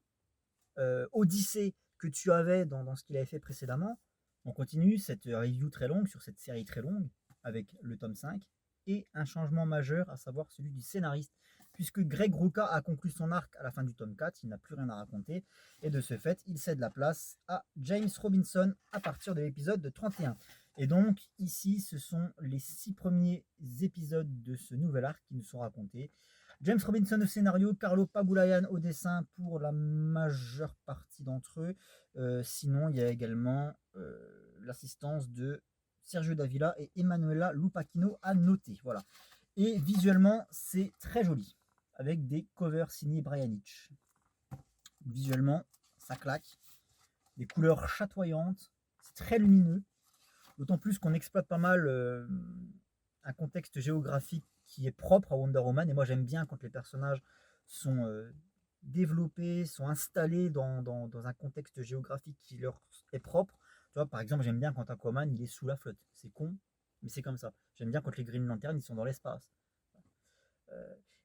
Odyssée que tu avais dans ce qu'il avait fait précédemment. On continue cette review très longue sur cette série très longue avec le tome 5 et un changement majeur, à savoir celui du scénariste, puisque Greg Rucka a conclu son arc à la fin du tome 4, il n'a plus rien à raconter, et de ce fait, il cède la place à James Robinson à partir de l'épisode 31. Et donc, ici, ce sont les 6 premiers épisodes de ce nouvel arc qui nous sont racontés. James Robinson au scénario, Carlo Pagulayan au dessin pour la majeure partie d'entre eux. Sinon, il y a également l'assistance de Sergio Davila et Emanuela Lupacchino à noter. Voilà. Et visuellement, c'est très joli, avec des covers signés Brian Hitch. Visuellement, ça claque. Des couleurs chatoyantes, c'est très lumineux. D'autant plus qu'on exploite pas mal un contexte géographique qui est propre à Wonder Woman. Et moi, j'aime bien quand les personnages sont développés, sont installés dans un contexte géographique qui leur est propre. Tu vois, par exemple, j'aime bien quand Aquaman, il est sous la flotte. C'est con, mais c'est comme ça. J'aime bien quand les Green Lantern, ils sont dans l'espace.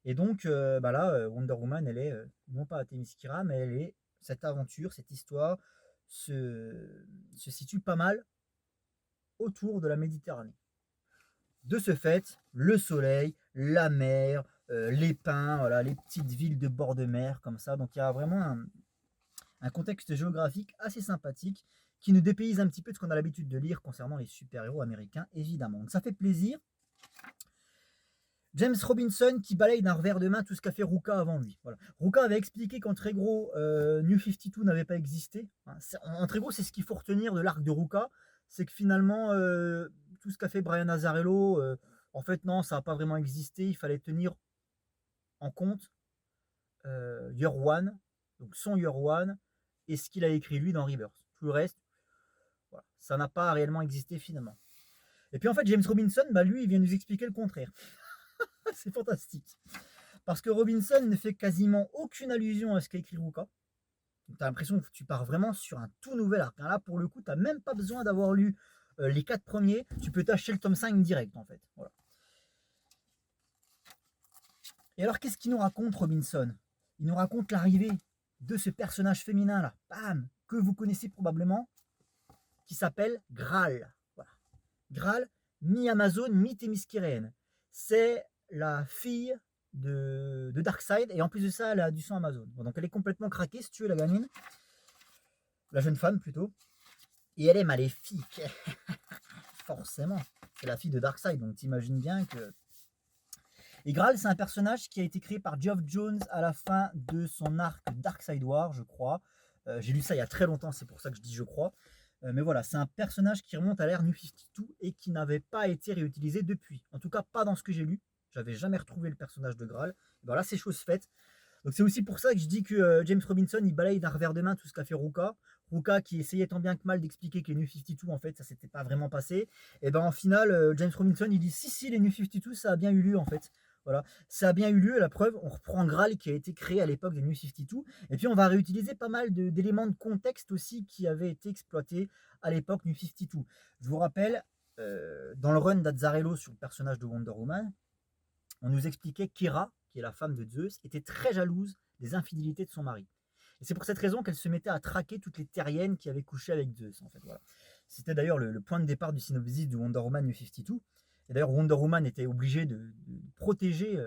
Et donc, là, Wonder Woman, elle est, non pas à Themyscira, mais elle est, cette aventure, cette histoire se situe pas mal autour de la Méditerranée. De ce fait, le soleil, la mer, les pins, voilà, les petites villes de bord de mer, comme ça. Donc il y a vraiment un contexte géographique assez sympathique qui nous dépayse un petit peu de ce qu'on a l'habitude de lire concernant les super-héros américains, évidemment. Donc ça fait plaisir. James Robinson qui balaye d'un revers de main tout ce qu'a fait Rucka avant lui. Voilà. Rucka avait expliqué qu'en très gros, New 52 n'avait pas existé. En très gros, c'est ce qu'il faut retenir de l'arc de Rucka, c'est que finalement, tout ce qu'a fait Brian Azzarello, en fait, non, ça n'a pas vraiment existé. Il fallait tenir en compte Year One, donc son Year One, et ce qu'il a écrit lui dans Rebirth. Tout le reste, voilà, ça n'a pas réellement existé finalement. Et puis en fait, James Robinson, lui, il vient nous expliquer le contraire. C'est fantastique. Parce que Robinson ne fait quasiment aucune allusion à ce qu'a écrit Rucka. Tu as l'impression que tu pars vraiment sur un tout nouvel arc. Là, pour le coup, tu n'as même pas besoin d'avoir lu les 4 premiers. Tu peux t'acheter le tome 5 direct, en fait. Voilà. Et alors, qu'est-ce qu'il nous raconte, Robinson? Il nous raconte l'arrivée de ce personnage féminin, là, bam, que vous connaissez probablement, qui s'appelle Graal. Voilà. Graal, mi-Amazon, mi-Themysciréenne. C'est la fille de Darkseid, et en plus de ça, elle a du sang Amazon. Bon, donc elle est complètement craquée, si tu veux, la gamine. La jeune femme, plutôt. Et elle est maléfique. Forcément. C'est la fille de Darkseid, donc t'imagines bien que... Et Graal, c'est un personnage qui a été créé par Geoff Jones à la fin de son arc Darkseid War, je crois. J'ai lu ça il y a très longtemps, c'est pour ça que je dis je crois. Mais voilà, c'est un personnage qui remonte à l'ère New 52 et qui n'avait pas été réutilisé depuis. En tout cas, pas dans ce que j'ai lu. J'avais jamais retrouvé le personnage de Graal. Et voilà, c'est chose faite. Donc c'est aussi pour ça que je dis que James Robinson, il balaye d'un revers de main tout ce qu'a fait Rucka. Rucka qui essayait tant bien que mal d'expliquer que les New 52, en fait, ça s'était pas vraiment passé. Et ben en final, James Robinson, il dit si, les New 52, ça a bien eu lieu en fait. Voilà, ça a bien eu lieu, la preuve, on reprend Graal qui a été créé à l'époque des New 52, et puis on va réutiliser pas mal d'éléments de contexte aussi qui avaient été exploités à l'époque New 52. Je vous rappelle, dans le run d'Azzarello sur le personnage de Wonder Woman, on nous expliquait qu'Hera, qui est la femme de Zeus, était très jalouse des infidélités de son mari. Et c'est pour cette raison qu'elle se mettait à traquer toutes les terriennes qui avaient couché avec Zeus. En fait, voilà. C'était d'ailleurs le point de départ du synopsis de Wonder Woman New 52. Et d'ailleurs, Wonder Woman était obligée de protéger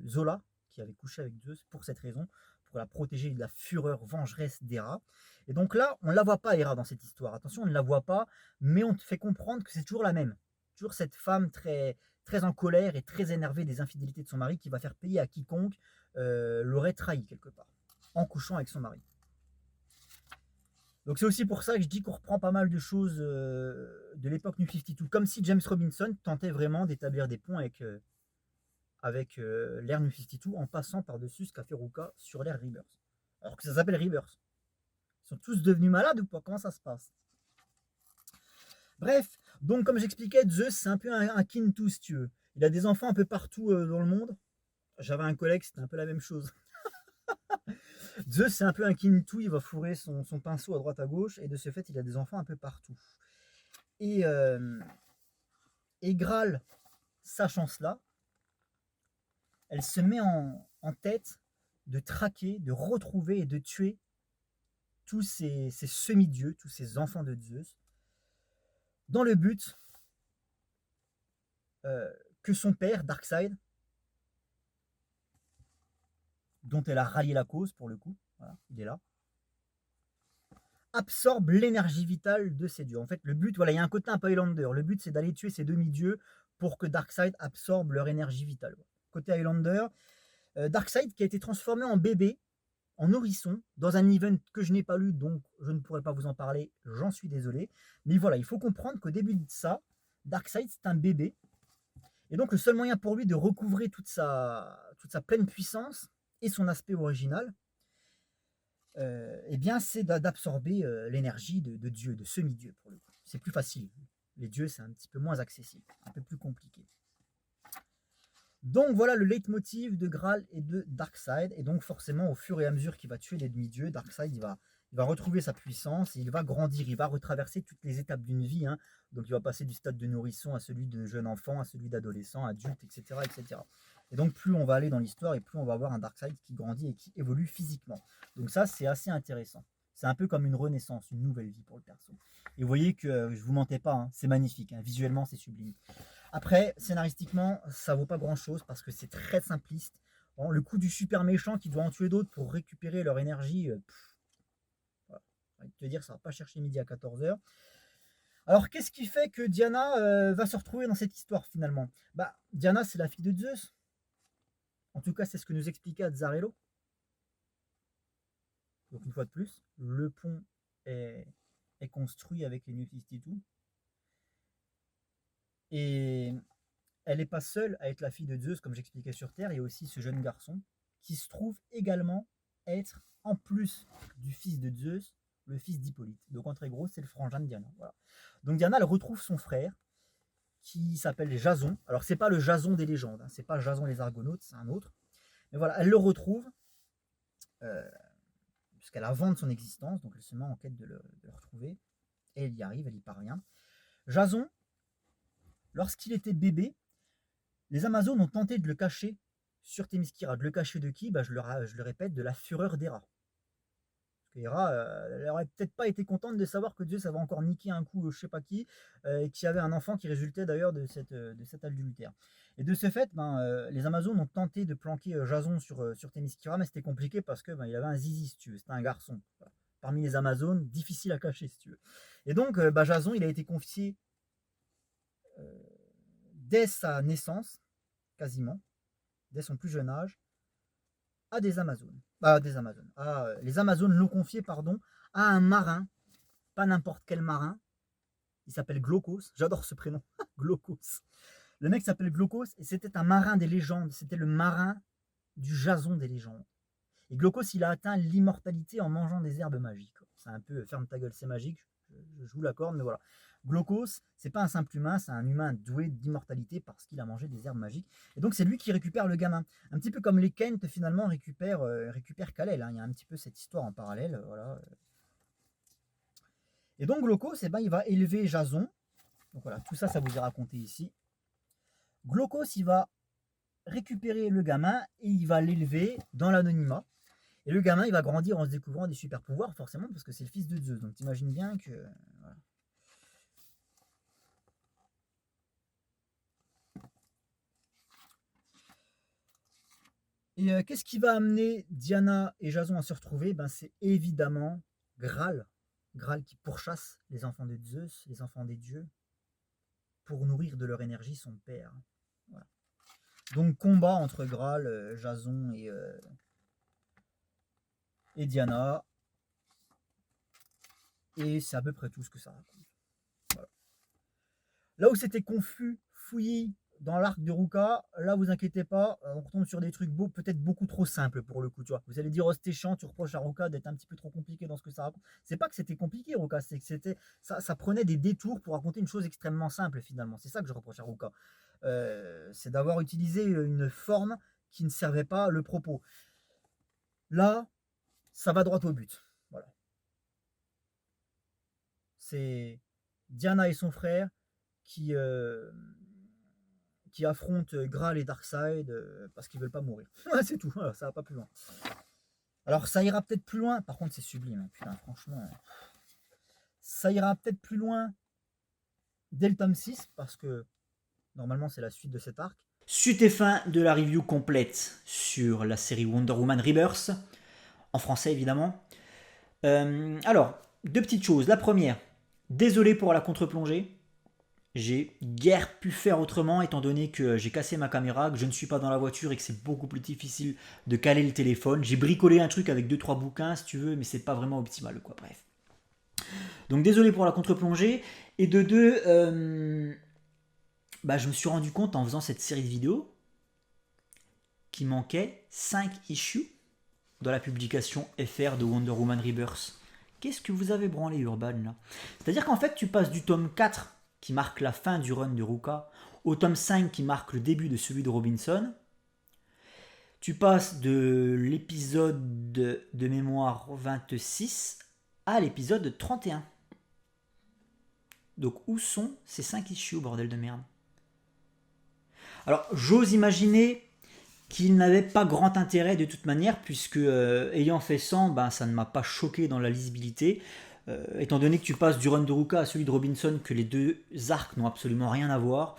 Zola, qui avait couché avec Zeus, pour cette raison, pour la protéger de la fureur vengeresse d'Hera. Et donc là, on ne la voit pas, Hera, dans cette histoire. Attention, on ne la voit pas, mais on te fait comprendre que c'est toujours la même. Toujours cette femme très, très en colère et très énervée des infidélités de son mari qui va faire payer à quiconque l'aurait trahi quelque part, en couchant avec son mari. Donc c'est aussi pour ça que je dis qu'on reprend pas mal de choses de l'époque New 52, comme si James Robinson tentait vraiment d'établir des ponts avec l'ère New 52 en passant par-dessus ce qu'a fait Rucka sur l'ère Rebirth. Alors que ça s'appelle Rebirth. Ils sont tous devenus malades ou pas? Comment ça se passe? Bref, donc comme j'expliquais, Zeus c'est un peu un Kintu si tu veux. Il a des enfants un peu partout dans le monde. J'avais un collègue, c'était un peu la même chose. Zeus c'est un peu un Kintu, il va fourrer son pinceau à droite à gauche, et de ce fait il a des enfants un peu partout. Et Graal, sachant cela, elle se met en tête de traquer, de retrouver et de tuer tous ces semi-dieux, tous ces enfants de Zeus, dans le but que son père, Darkseid, dont elle a rallié la cause pour le coup, voilà, il est là, absorbe l'énergie vitale de ces dieux. En fait, le but, voilà, il y a un côté un peu Highlander. Le but, c'est d'aller tuer ces demi-dieux pour que Darkseid absorbe leur énergie vitale. Côté Highlander, Darkseid qui a été transformé en bébé, en nourrisson, dans un event que je n'ai pas lu, donc je ne pourrais pas vous en parler, j'en suis désolé. Mais voilà, il faut comprendre qu'au début de ça, Darkseid, c'est un bébé. Et donc, le seul moyen pour lui de recouvrer toute sa pleine puissance et son aspect original, eh bien, c'est d'absorber l'énergie de Dieu, de semi-dieu pour le coup. C'est plus facile. Les dieux, c'est un petit peu moins accessible, un peu plus compliqué. Donc voilà le leitmotiv de Graal et de Darkseid. Et donc forcément, au fur et à mesure qu'il va tuer les demi-dieux, Darkseid, il va retrouver sa puissance, et il va grandir, il va retraverser toutes les étapes d'une vie. Hein. Donc il va passer du stade de nourrisson à celui de jeune enfant, à celui d'adolescent, adulte, etc., etc. Et donc plus on va aller dans l'histoire, et plus on va avoir un Darkseid qui grandit et qui évolue physiquement. Donc ça, c'est assez intéressant. C'est un peu comme une renaissance, une nouvelle vie pour le perso. Et vous voyez que je vous mentais pas, hein, c'est magnifique, hein, visuellement c'est sublime. Après, scénaristiquement, ça vaut pas grand chose parce que c'est très simpliste. Bon, le coup du super méchant qui doit en tuer d'autres pour récupérer leur énergie, voilà. J'ai envie de te dire, ça va pas chercher midi à 14h. Alors, qu'est-ce qui fait que Diana va se retrouver dans cette histoire finalement? Bah, Diana, c'est la fille de Zeus. En tout cas, c'est ce que nous expliquait Azzarello. Donc, une fois de plus, le pont est construit avec les New 52. Et elle n'est pas seule à être la fille de Zeus, comme j'expliquais sur Terre. Il y a aussi ce jeune garçon qui se trouve également être, en plus du fils de Zeus, le fils d'Hippolyte. Donc en très gros, c'est le frangin de Diana. Voilà. Donc Diana, elle retrouve son frère qui s'appelle Jason. Alors c'est pas le Jason des légendes, hein. C'est pas Jason les Argonautes, c'est un autre. Mais voilà, elle le retrouve euh, puisqu'elle invente son existence, donc elle se met en quête de le retrouver. Et elle y arrive, elle y parvient. Jason, lorsqu'il était bébé, les Amazones ont tenté de le cacher sur Themyscira. De le cacher de qui? Je le répète, de la fureur d'Héra. Parce qu'Héra, elle n'aurait peut-être pas été contente de savoir que Zeus avait encore niqué un coup, je sais pas qui, et qu'il y avait un enfant qui résultait d'ailleurs de cet adultère. Et de ce fait, les Amazones ont tenté de planquer Jason sur Themyscira, mais c'était compliqué parce que il avait un zizi, si tu veux, c'était un garçon. Voilà. Parmi les Amazones, difficile à cacher, si tu veux. Et donc, Jason, il a été confié dès sa naissance, quasiment, dès son plus jeune âge, à des Amazones. Les Amazones l'ont confié, pardon, à un marin, pas n'importe quel marin. Il s'appelle Glaucos. J'adore ce prénom, Glaucos. Le mec s'appelle Glaucos et c'était un marin des légendes. C'était le marin du Jason des légendes. Et Glaucos, il a atteint l'immortalité en mangeant des herbes magiques. C'est un peu ferme ta gueule, c'est magique. Je joue la corde, mais voilà. Glaucos, c'est pas un simple humain, c'est un humain doué d'immortalité parce qu'il a mangé des herbes magiques. Et donc c'est lui qui récupère le gamin. Un petit peu comme les Kent finalement récupèrent Kal-El. Hein. Il y a un petit peu cette histoire en parallèle. Voilà. Et donc Glaucos, il va élever Jason. Donc voilà, tout ça, ça vous est raconté ici. Glaucos, il va récupérer le gamin et il va l'élever dans l'anonymat. Et le gamin, il va grandir en se découvrant des super pouvoirs, forcément, parce que c'est le fils de Zeus. Donc t'imagines bien que... Voilà. Et qu'est-ce qui va amener Diana et Jason à se retrouver? C'est évidemment Graal. Graal qui pourchasse les enfants de Zeus, les enfants des dieux, pour nourrir de leur énergie son père. Voilà. Donc combat entre Graal, Jason et Diana. Et c'est à peu près tout ce que ça raconte. Voilà. Là où c'était confus, fouillis dans l'arc de Ruka, là vous inquiétez pas, on retombe sur des trucs peut-être beaucoup trop simples pour le coup, tu vois. Vous allez dire, oh c'était chiant, tu reproches à Ruka d'être un petit peu trop compliqué dans ce que ça raconte. C'est pas que c'était compliqué Ruka, c'est que ça prenait des détours pour raconter une chose extrêmement simple finalement. C'est ça que je reproche à Ruka. C'est d'avoir utilisé une forme qui ne servait pas le propos. Là, ça va droit au but. Voilà. C'est Diana et son frère qui affrontent Graal et Darkseid parce qu'ils veulent pas mourir. C'est tout, voilà, ça va pas plus loin. Alors ça ira peut-être plus loin, par contre c'est sublime, hein, putain, franchement. Ça ira peut-être plus loin dès le tome 6, parce que normalement c'est la suite de cet arc. Suite et fin de la review complète sur la série Wonder Woman Rebirth, en français évidemment. Alors, deux petites choses. La première, désolé pour la contre-plongée. J'ai guère pu faire autrement étant donné que j'ai cassé ma caméra, que je ne suis pas dans la voiture et que c'est beaucoup plus difficile de caler le téléphone. J'ai bricolé un truc avec 2-3 bouquins si tu veux, mais c'est pas vraiment optimal quoi, bref. Donc désolé pour la contre-plongée. Et de deux, je me suis rendu compte en faisant cette série de vidéos qu'il manquait 5 issues dans la publication FR de Wonder Woman Rebirth. Qu'est-ce que vous avez branlé Urban là? C'est-à-dire qu'en fait tu passes du tome 4 qui marque la fin du run de Ruka au tome 5 qui marque le début de celui de Robinson. Tu passes de l'épisode de mémoire 26 à l'épisode 31. Donc où sont ces 5 issues, bordel de merde? Alors j'ose imaginer qu'il n'avait pas grand intérêt de toute manière, puisque ayant fait 100, ça ne m'a pas choqué dans la lisibilité. Étant donné que tu passes du run de Ruka à celui de Robinson, que les deux arcs n'ont absolument rien à voir,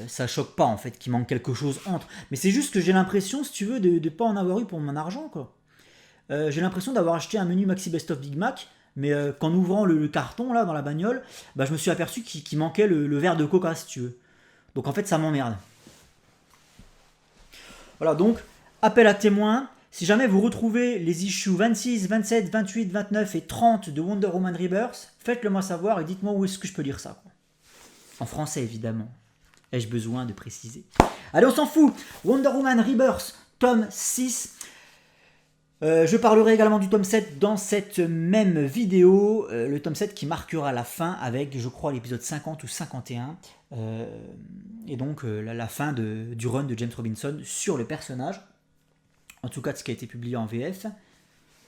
ça choque pas en fait qu'il manque quelque chose entre. Mais c'est juste que j'ai l'impression, si tu veux, de ne pas en avoir eu pour mon argent, quoi. J'ai l'impression d'avoir acheté un menu Maxi Best of Big Mac, mais qu'en ouvrant le carton là dans la bagnole, je me suis aperçu qu'il manquait le verre de coca, si tu veux. Donc en fait, ça m'emmerde. Voilà, donc, appel à témoins. Si jamais vous retrouvez les issues 26, 27, 28, 29 et 30 de Wonder Woman Rebirth, faites-le moi savoir et dites-moi où est-ce que je peux lire ça. En français, évidemment. Ai-je besoin de préciser? Allez, on s'en fout. Wonder Woman Rebirth, tome 6. Je parlerai également du tome 7 dans cette même vidéo. Le tome 7 qui marquera la fin avec, je crois, l'épisode 50 ou 51. Et donc la fin du run de James Robinson sur le personnage, en tout cas de ce qui a été publié en VF.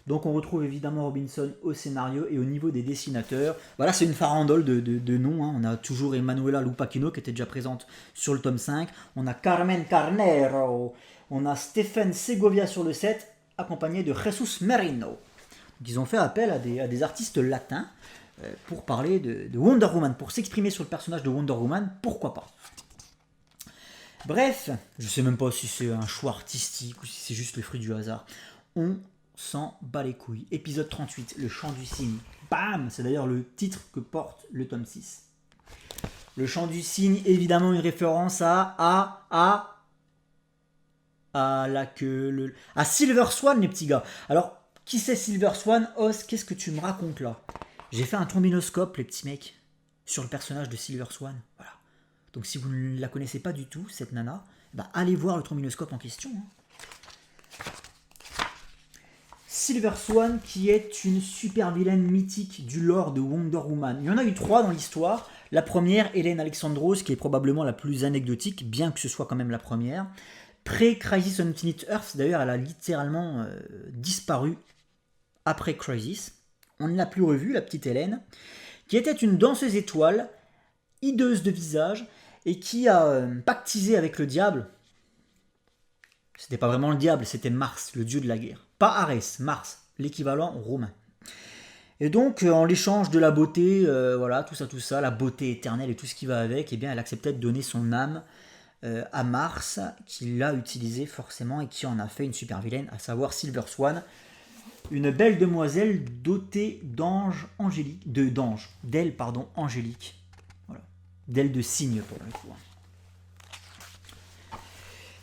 Donc on retrouve évidemment Robinson au scénario et au niveau des dessinateurs. Voilà, c'est une farandole de noms, hein. On a toujours Emanuela Lupacchino qui était déjà présente sur le tome 5. On a Carmen Carnero. On a Stephen Segovia sur le 7, accompagné de Jesus Merino. Donc, ils ont fait appel à des artistes latins pour parler de Wonder Woman, pour s'exprimer sur le personnage de Wonder Woman, pourquoi pas. Bref, je sais même pas si c'est un choix artistique ou si c'est juste le fruit du hasard. On s'en bat les couilles. Épisode 38, le chant du cygne. Bam! C'est d'ailleurs le titre que porte le tome 6. Le chant du cygne, évidemment une référence à Silver Swan, les petits gars. Alors, qui c'est Silver Swan? Os, qu'est-ce que tu me racontes là? J'ai fait un trombinoscope, les petits mecs, sur le personnage de Silver Swan. Voilà. Donc si vous ne la connaissez pas du tout, cette nana, allez voir le trombinoscope en question. Silver Swan, qui est une super vilaine mythique du lore de Wonder Woman. Il y en a eu 3 dans l'histoire. La première, Hélène Alexandros, qui est probablement la plus anecdotique, bien que ce soit quand même la première. Pré-Crisis on Infinite Earth, d'ailleurs, elle a littéralement disparu après Crisis. On ne l'a plus revue, la petite Hélène, qui était une danseuse étoile, hideuse de visage, et qui a pactisé avec le diable. C'était pas vraiment le diable, c'était Mars, le dieu de la guerre. Pas Arès, Mars, l'équivalent romain. Et donc, en l'échange de la beauté, voilà, tout ça, la beauté éternelle et tout ce qui va avec, elle acceptait de donner son âme à Mars, qui l'a utilisé forcément et qui en a fait une super vilaine, à savoir Silver Swan, une belle demoiselle dotée d'ailes angéliques. Voilà. D'ailes de cygne pour le coup.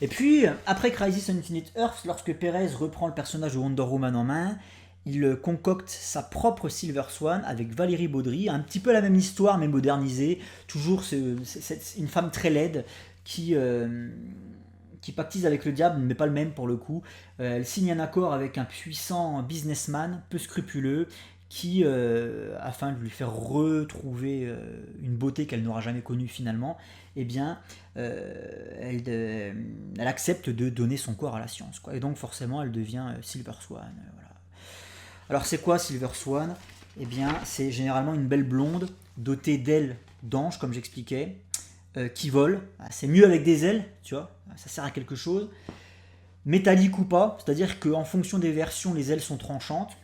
Et puis, après Crisis on Infinite Earth, lorsque Perez reprend le personnage de Wonder Woman en main, il concocte sa propre Silver Swan avec Valérie Baudry, un petit peu la même histoire mais modernisée, toujours une femme très laide qui pactise avec le diable, mais pas le même pour le coup. Elle signe un accord avec un puissant businessman, peu scrupuleux, qui, afin de lui faire retrouver une beauté qu'elle n'aura jamais connue finalement, elle accepte de donner son corps à la science, quoi. Et donc forcément elle devient Silver Swan. Voilà. Alors c'est quoi Silver Swan? C'est généralement une belle blonde dotée d'ailes d'ange, comme j'expliquais, qui vole. C'est mieux avec des ailes, tu vois, ça sert à quelque chose. Métallique ou pas, c'est-à-dire qu'en fonction des versions, les ailes sont tranchantes.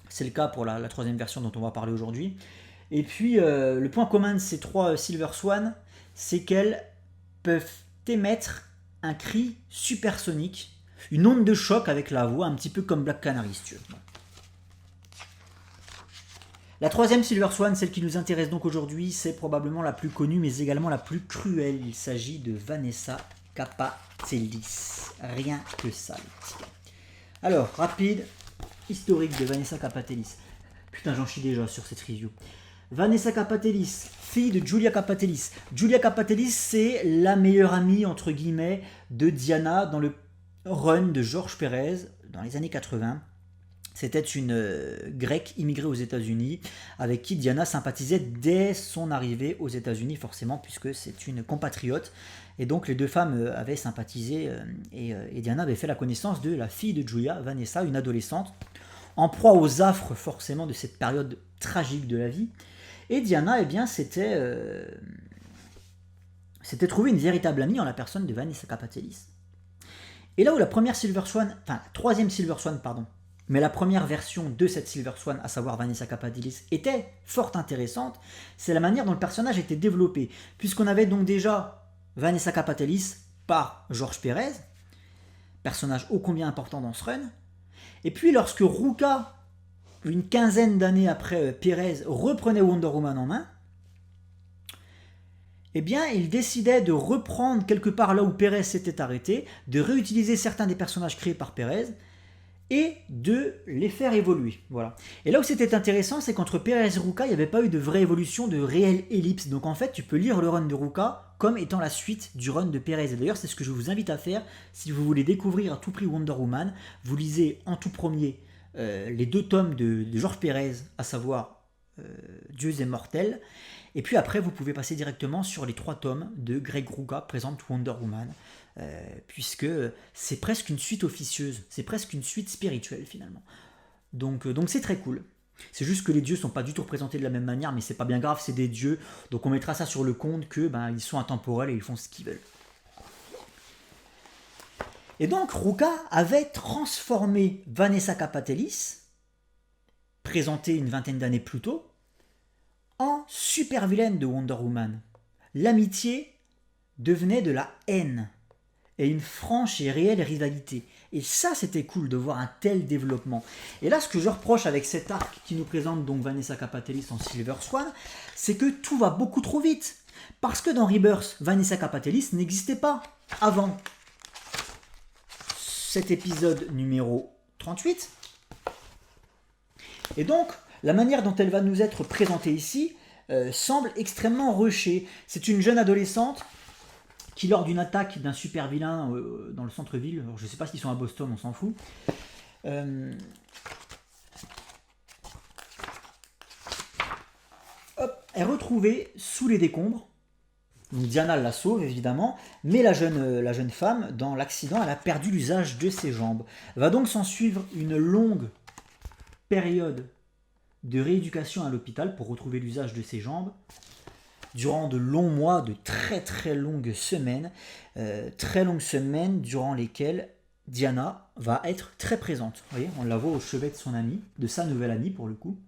C'est le cas pour la troisième version dont on va parler aujourd'hui. Et puis, le point commun de ces 3 Silver Swan, c'est qu'elles peuvent émettre un cri supersonique, une onde de choc avec la voix, un petit peu comme Black Canary, si tu veux. La 3e Silver Swan, celle qui nous intéresse donc aujourd'hui, c'est probablement la plus connue, mais également la plus cruelle. Il s'agit de Vanessa Kapatelis. Rien que ça, les petits gars. Alors, rapide historique de Vanessa Kapatelis. Putain, j'en chie déjà sur cette review. Vanessa Kapatelis, fille de Julia Kapatelis. Julia Kapatelis, c'est la meilleure amie, entre guillemets, de Diana dans le run de Georges Pérez dans les années 80. C'était une grecque immigrée aux États-Unis avec qui Diana sympathisait dès son arrivée aux États-Unis, forcément, puisque c'est une compatriote. Et donc les 2 femmes avaient sympathisé et Diana avait fait la connaissance de la fille de Julia, Vanessa, une adolescente, en proie aux affres forcément de cette période tragique de la vie. Et Diana, eh bien, s'était trouvé une véritable amie en la personne de Vanessa Kapatelis. Et là où la première Silver Swan, enfin la 3e Silver Swan, pardon, mais la première version de cette Silver Swan, à savoir Vanessa Kapatelis, était fort intéressante, c'est la manière dont le personnage était développé. Puisqu'on avait donc déjà Vanessa Kapatelis par Georges Pérez, personnage ô combien important dans ce run. Et puis lorsque Ruka, une quinzaine d'années après Pérez, reprenait Wonder Woman en main, eh bien, il décidait de reprendre quelque part là où Pérez s'était arrêté, de réutiliser certains des personnages créés par Pérez, et de les faire évoluer. Voilà. Et là où c'était intéressant, c'est qu'entre Pérez et Ruka, il n'y avait pas eu de vraie évolution, de réelle ellipse. Donc en fait, tu peux lire le run de Ruka comme étant la suite du run de Pérez. Et d'ailleurs, c'est ce que je vous invite à faire si vous voulez découvrir à tout prix Wonder Woman. Vous lisez en tout premier les 2 tomes de Georges Pérez, à savoir Dieux et Mortels. Et puis après, vous pouvez passer directement sur les 3 tomes de Greg Rucka présente Wonder Woman. Puisque c'est presque une suite officieuse, c'est presque une suite spirituelle finalement. Donc c'est très cool. C'est juste que les dieux sont pas du tout représentés de la même manière, mais c'est pas bien grave, c'est des dieux, donc on mettra ça sur le compte que ils sont intemporels et ils font ce qu'ils veulent. Et donc Ruka avait transformé Vanessa Kapatelis, présentée une vingtaine d'années plus tôt, en super vilaine de Wonder Woman. L'amitié devenait de la haine et une franche et réelle rivalité. Et ça, c'était cool de voir un tel développement. Et là, ce que je reproche avec cet arc qui nous présente donc Vanessa Kapatelis en Silver Swan, c'est que tout va beaucoup trop vite. Parce que dans Rebirth, Vanessa Kapatelis n'existait pas avant cet épisode numéro 38. Et donc, la manière dont elle va nous être présentée ici semble extrêmement rushée. C'est une jeune adolescente qui, lors d'une attaque d'un super vilain dans le centre-ville, je ne sais pas s'ils sont à Boston, on s'en fout, est retrouvée sous les décombres. Donc Diana la sauve évidemment, mais la jeune femme, dans l'accident, elle a perdu l'usage de ses jambes. Va donc s'en suivre une longue période de rééducation à l'hôpital pour retrouver l'usage de ses jambes, durant de longs mois, de très très longues semaines durant lesquelles Diana va être très présente. Vous voyez, on la voit au chevet de son amie, de sa nouvelle amie pour le coup.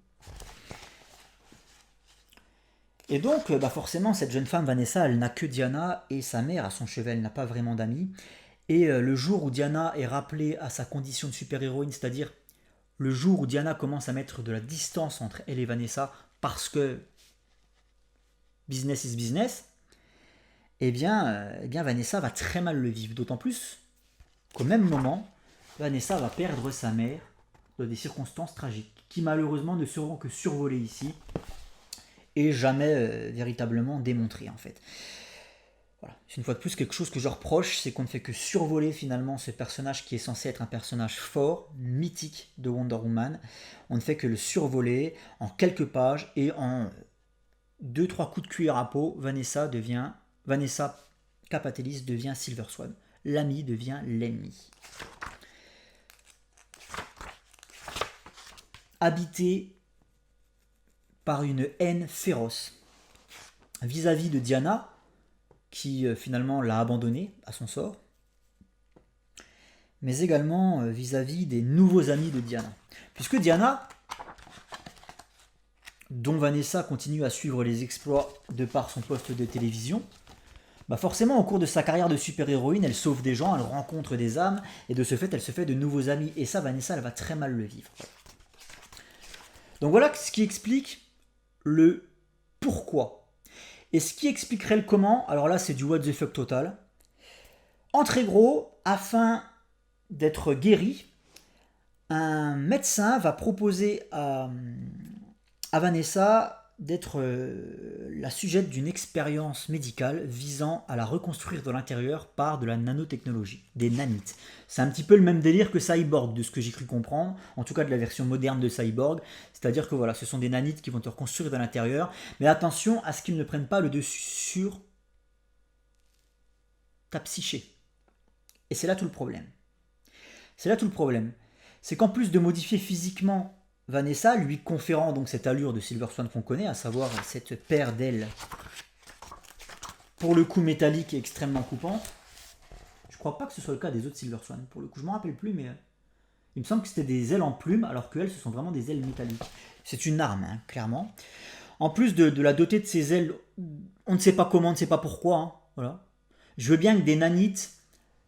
Et donc, forcément, cette jeune femme, Vanessa, elle n'a que Diana et sa mère à son chevet, elle n'a pas vraiment d'amis. Et le jour où Diana est rappelée à sa condition de super-héroïne, c'est-à-dire le jour où Diana commence à mettre de la distance entre elle et Vanessa, parce que business is business, eh bien Vanessa va très mal le vivre. D'autant plus qu'au même moment, Vanessa va perdre sa mère dans des circonstances tragiques, qui malheureusement ne seront que survolées ici, et jamais véritablement démontrées en fait. Voilà. C'est une fois de plus quelque chose que je reproche, c'est qu'on ne fait que survoler finalement ce personnage qui est censé être un personnage fort, mythique de Wonder Woman. On ne fait que le survoler en quelques pages et en 2-3 coups de cuillère à peau, Vanessa Kapatelis devient Silver Swan. L'ami devient l'ennemi. Habité par une haine féroce vis-à-vis de Diana, qui finalement l'a abandonnée à son sort, mais également vis-à-vis des nouveaux amis de Diana. Puisque Diana dont Vanessa continue à suivre les exploits de par son poste de télévision, bah forcément au cours de sa carrière de super-héroïne, elle sauve des gens, elle rencontre des âmes, et de ce fait elle se fait de nouveaux amis. Et ça, Vanessa, elle va très mal le vivre. Donc voilà ce qui explique le pourquoi. Et ce qui expliquerait le comment, alors là c'est du what the fuck total. En très gros, afin d'être guéri, un médecin va proposer à Vanessa d'être la sujette d'une expérience médicale visant à la reconstruire de l'intérieur par de la nanotechnologie, des nanites. C'est un petit peu le même délire que Cyborg, de ce que j'ai cru comprendre, en tout cas de la version moderne de Cyborg, c'est-à-dire que voilà, ce sont des nanites qui vont te reconstruire de l'intérieur, mais attention à ce qu'ils ne prennent pas le dessus sur ta psyché. Et c'est là tout le problème. C'est qu'en plus de modifier physiquement Vanessa, lui conférant donc cette allure de Silver Swan qu'on connaît, à savoir cette paire d'ailes, pour le coup métallique et extrêmement coupante. Je crois pas que ce soit le cas des autres Silver Swan, pour le coup je m'en rappelle plus, mais il me semble que c'était des ailes en plume, alors qu'elles ce sont vraiment des ailes métalliques. C'est une arme, hein, clairement. En plus de la doter de ces ailes, on ne sait pas comment, on ne sait pas pourquoi, hein, voilà. Je veux bien que des nanites,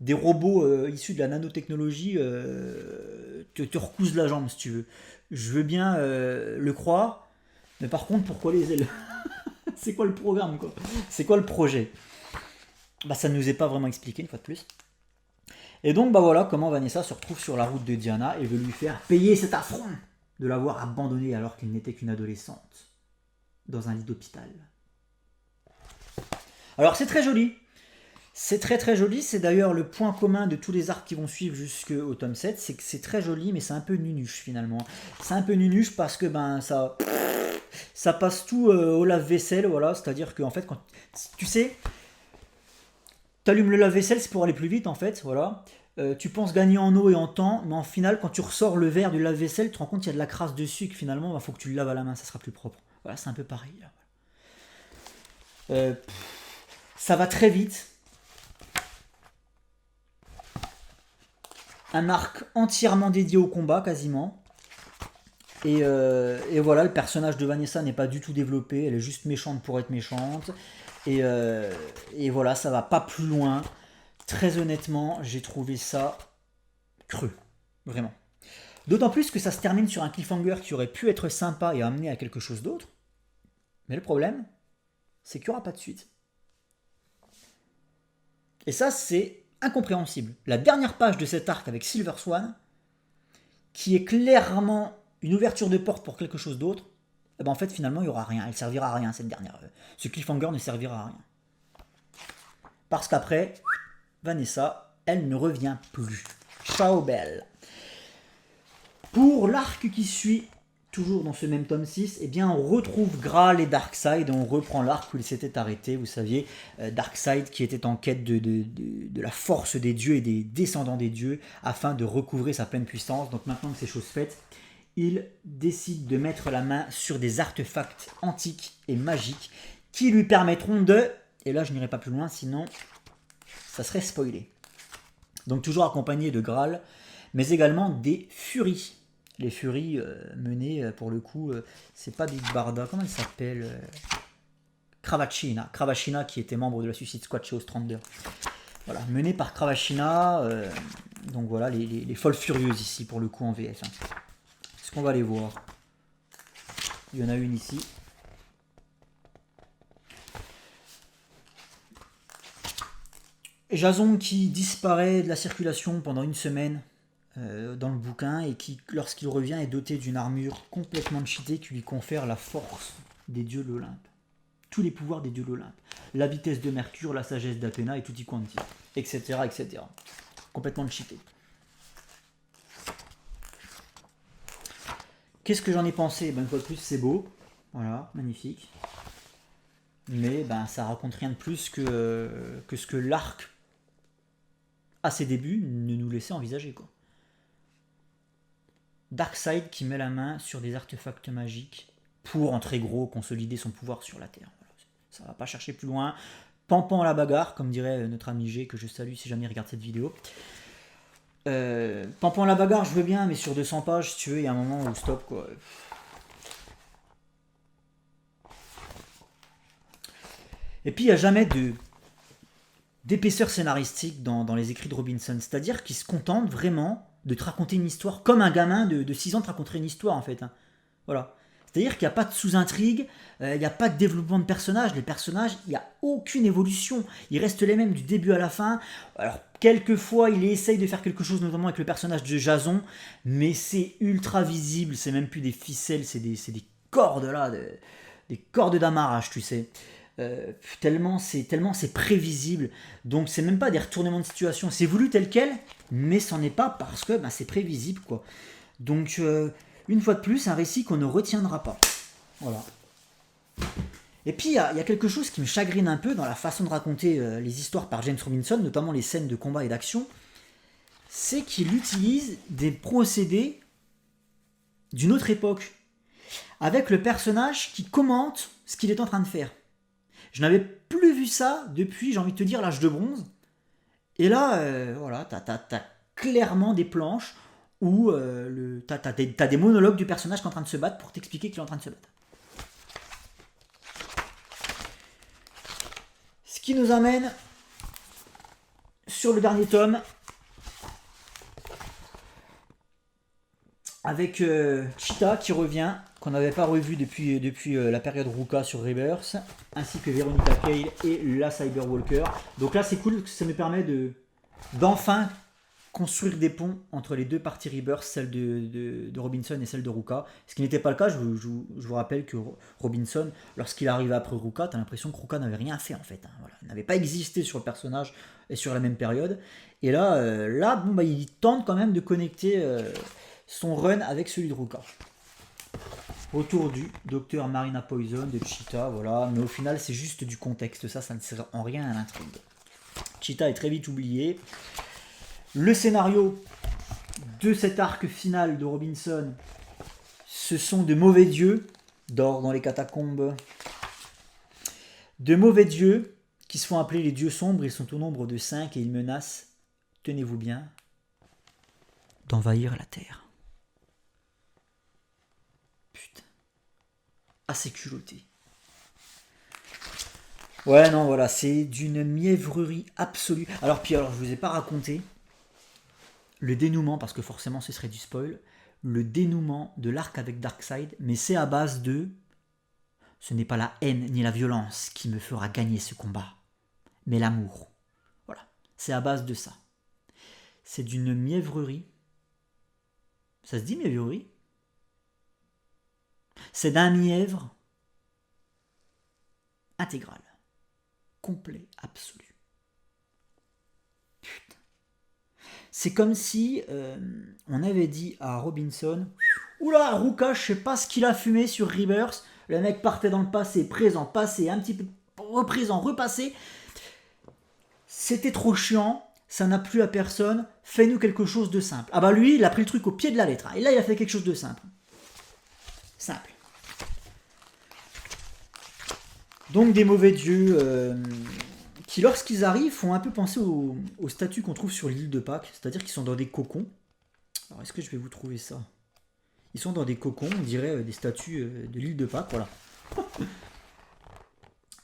des robots issus de la nanotechnologie te recousent la jambe si tu veux. Je veux bien le croire, mais par contre, pourquoi les ailes? C'est quoi le programme, quoi? C'est quoi le projet? Bah, ça ne nous est pas vraiment expliqué, une fois de plus. Et donc, bah voilà comment Vanessa se retrouve sur la route de Diana et veut lui faire payer cet affront de l'avoir abandonnée alors qu'elle n'était qu'une adolescente dans un lit d'hôpital. Alors, c'est très joli. C'est très très joli, c'est d'ailleurs le point commun de tous les arcs qui vont suivre jusqu'au tome 7, c'est que c'est très joli mais c'est un peu nunuche finalement. C'est un peu nunuche parce que ben ça passe tout au lave-vaisselle, voilà, c'est-à-dire que en fait quand tu sais, t'allumes le lave-vaisselle c'est pour aller plus vite en fait, voilà. Tu penses gagner en eau et en temps, mais en final quand tu ressors le verre du lave-vaisselle, tu te rends compte qu'il y a de la crasse dessus et que finalement il faut que tu le laves à la main, ça sera plus propre. Voilà, c'est un peu pareil. Ça va très vite. Un arc entièrement dédié au combat, quasiment. Et voilà, le personnage de Vanessa n'est pas du tout développé, elle est juste méchante pour être méchante. Et voilà, ça va pas plus loin. Très honnêtement, j'ai trouvé ça creux. Vraiment. D'autant plus que ça se termine sur un cliffhanger qui aurait pu être sympa et amener à quelque chose d'autre. Mais le problème, c'est qu'il n'y aura pas de suite. Et ça, c'est incompréhensible. La dernière page de cet arc avec Silver Swan, qui est clairement une ouverture de porte pour quelque chose d'autre, et ben en fait finalement il n'y aura rien, elle servira à rien cette dernière. Ce cliffhanger ne servira à rien. Parce qu'après, Vanessa, elle ne revient plus. Ciao belle. Pour l'arc qui suit, toujours dans ce même tome 6, eh bien on retrouve Graal et Darkseid, on reprend l'arc où il s'était arrêté, vous saviez, Darkseid qui était en quête de la force des dieux et des descendants des dieux afin de recouvrer sa pleine puissance. Donc maintenant que c'est chose faite, il décide de mettre la main sur des artefacts antiques et magiques qui lui permettront de, et là je n'irai pas plus loin sinon ça serait spoilé. Donc toujours accompagné de Graal, mais également des Furies. Les Furies menées, pour le coup, c'est pas Big Barda, comment elle s'appelle Kravachina qui était membre de la Suicide Squad chez Ostrander. Voilà, menée par Kravachina, donc voilà, les folles furieuses ici, pour le coup, en VF. Hein. Est-ce qu'on va les voir? Il y en a une ici. Jason qui disparaît de la circulation pendant une semaine dans le bouquin et qui, lorsqu'il revient, est doté d'une armure complètement cheatée qui lui confère la force des dieux de l'Olympe. Tous les pouvoirs des dieux de l'Olympe. La vitesse de Mercure, la sagesse d'Athéna et tutti quanti, etc., etc. Complètement cheaté. Qu'est-ce que j'en ai pensé? Une fois de plus, c'est beau. Voilà, magnifique. Mais ça raconte rien de plus que ce que l'arc, à ses débuts, ne nous laissait envisager, quoi. Darkseid qui met la main sur des artefacts magiques pour, en très gros, consolider son pouvoir sur la Terre. Ça va pas chercher plus loin. Pampan à la bagarre, comme dirait notre ami G, que je salue si jamais il regarde cette vidéo. Pampan à la bagarre, je veux bien, mais sur 200 pages, si tu veux, il y a un moment où stop, quoi. Et puis il n'y a jamais d'épaisseur scénaristique dans les écrits de Robinson. C'est-à-dire qu'il se contente vraiment de te raconter une histoire, comme un gamin de 6 ans te raconterait une histoire en fait. Hein. Voilà. C'est-à-dire qu'il n'y a pas de sous-intrigue, il n'y a pas de développement de personnages. Les personnages, il n'y a aucune évolution. Ils restent les mêmes du début à la fin. Alors, quelquefois, il essaye de faire quelque chose, notamment avec le personnage de Jason, mais c'est ultra visible. C'est même plus des ficelles, c'est des cordes là, des cordes d'amarrage, tu sais. Tellement c'est prévisible. Donc, c'est même pas des retournements de situation. C'est voulu tel quel, mais c'en est pas parce que c'est prévisible, quoi. Donc, une fois de plus, un récit qu'on ne retiendra pas. Voilà. Et puis, il y a quelque chose qui me chagrine un peu dans la façon de raconter les histoires par James Robinson, notamment les scènes de combat et d'action, c'est qu'il utilise des procédés d'une autre époque, avec le personnage qui commente ce qu'il est en train de faire. Je n'avais plus vu ça depuis, j'ai envie de te dire, l'âge de bronze. Et là, voilà, t'as clairement des planches où t'as des monologues du personnage qui est en train de se battre pour t'expliquer qu'il est en train de se battre. Ce qui nous amène sur le dernier tome avec Cheetah qui revient, qu'on n'avait pas revu depuis la période Ruka sur Rebirth, ainsi que Veronica Cale et la Cyberwalker. Donc là c'est cool parce que ça me permet d'enfin construire des ponts entre les deux parties Rebirth, celle de Robinson et celle de Ruka. Ce qui n'était pas le cas, je vous rappelle que Robinson, lorsqu'il arrive après Ruka, t'as l'impression que Ruka n'avait rien fait en fait. Hein, voilà. Il n'avait pas existé sur le personnage et sur la même période. Et là, il tente quand même de connecter son run avec celui de Ruka. Autour du docteur Marina Poison, de Cheetah, voilà. Mais au final, c'est juste du contexte. Ça ne sert en rien à l'intrigue. Cheetah est très vite oublié. Le scénario de cet arc final de Robinson, ce sont de mauvais dieux, d'or dans les catacombes, de mauvais dieux qui se font appeler les dieux sombres. Ils sont au nombre de 5 et ils menacent, tenez-vous bien, d'envahir la terre. Putain, assez culotté. Ouais, non, voilà, c'est d'une mièvrerie absolue. Alors, je vous ai pas raconté le dénouement, parce que forcément ce serait du spoil, le dénouement de l'arc avec Darkseid, mais c'est à base de ce n'est pas la haine ni la violence qui me fera gagner ce combat, mais l'amour. Voilà, c'est à base de ça. C'est d'une mièvrerie. Ça se dit mièvrerie ? C'est d'un mièvre intégral, complet, absolu. Putain. C'est comme si on avait dit à Robinson, oula, Ruka, je sais pas ce qu'il a fumé sur Rebirth. Le mec partait dans le passé, présent, passé, un petit peu représent, repassé. C'était trop chiant, ça n'a plu à personne. Fais-nous quelque chose de simple. Ah bah lui, il a pris le truc au pied de la lettre. Et là, il a fait quelque chose de simple. Simple. Donc des mauvais dieux qui, lorsqu'ils arrivent, font un peu penser aux statues qu'on trouve sur l'île de Pâques. C'est-à-dire qu'ils sont dans des cocons. Alors, est-ce que je vais vous trouver ça ? Ils sont dans des cocons, on dirait des statues de l'île de Pâques, voilà.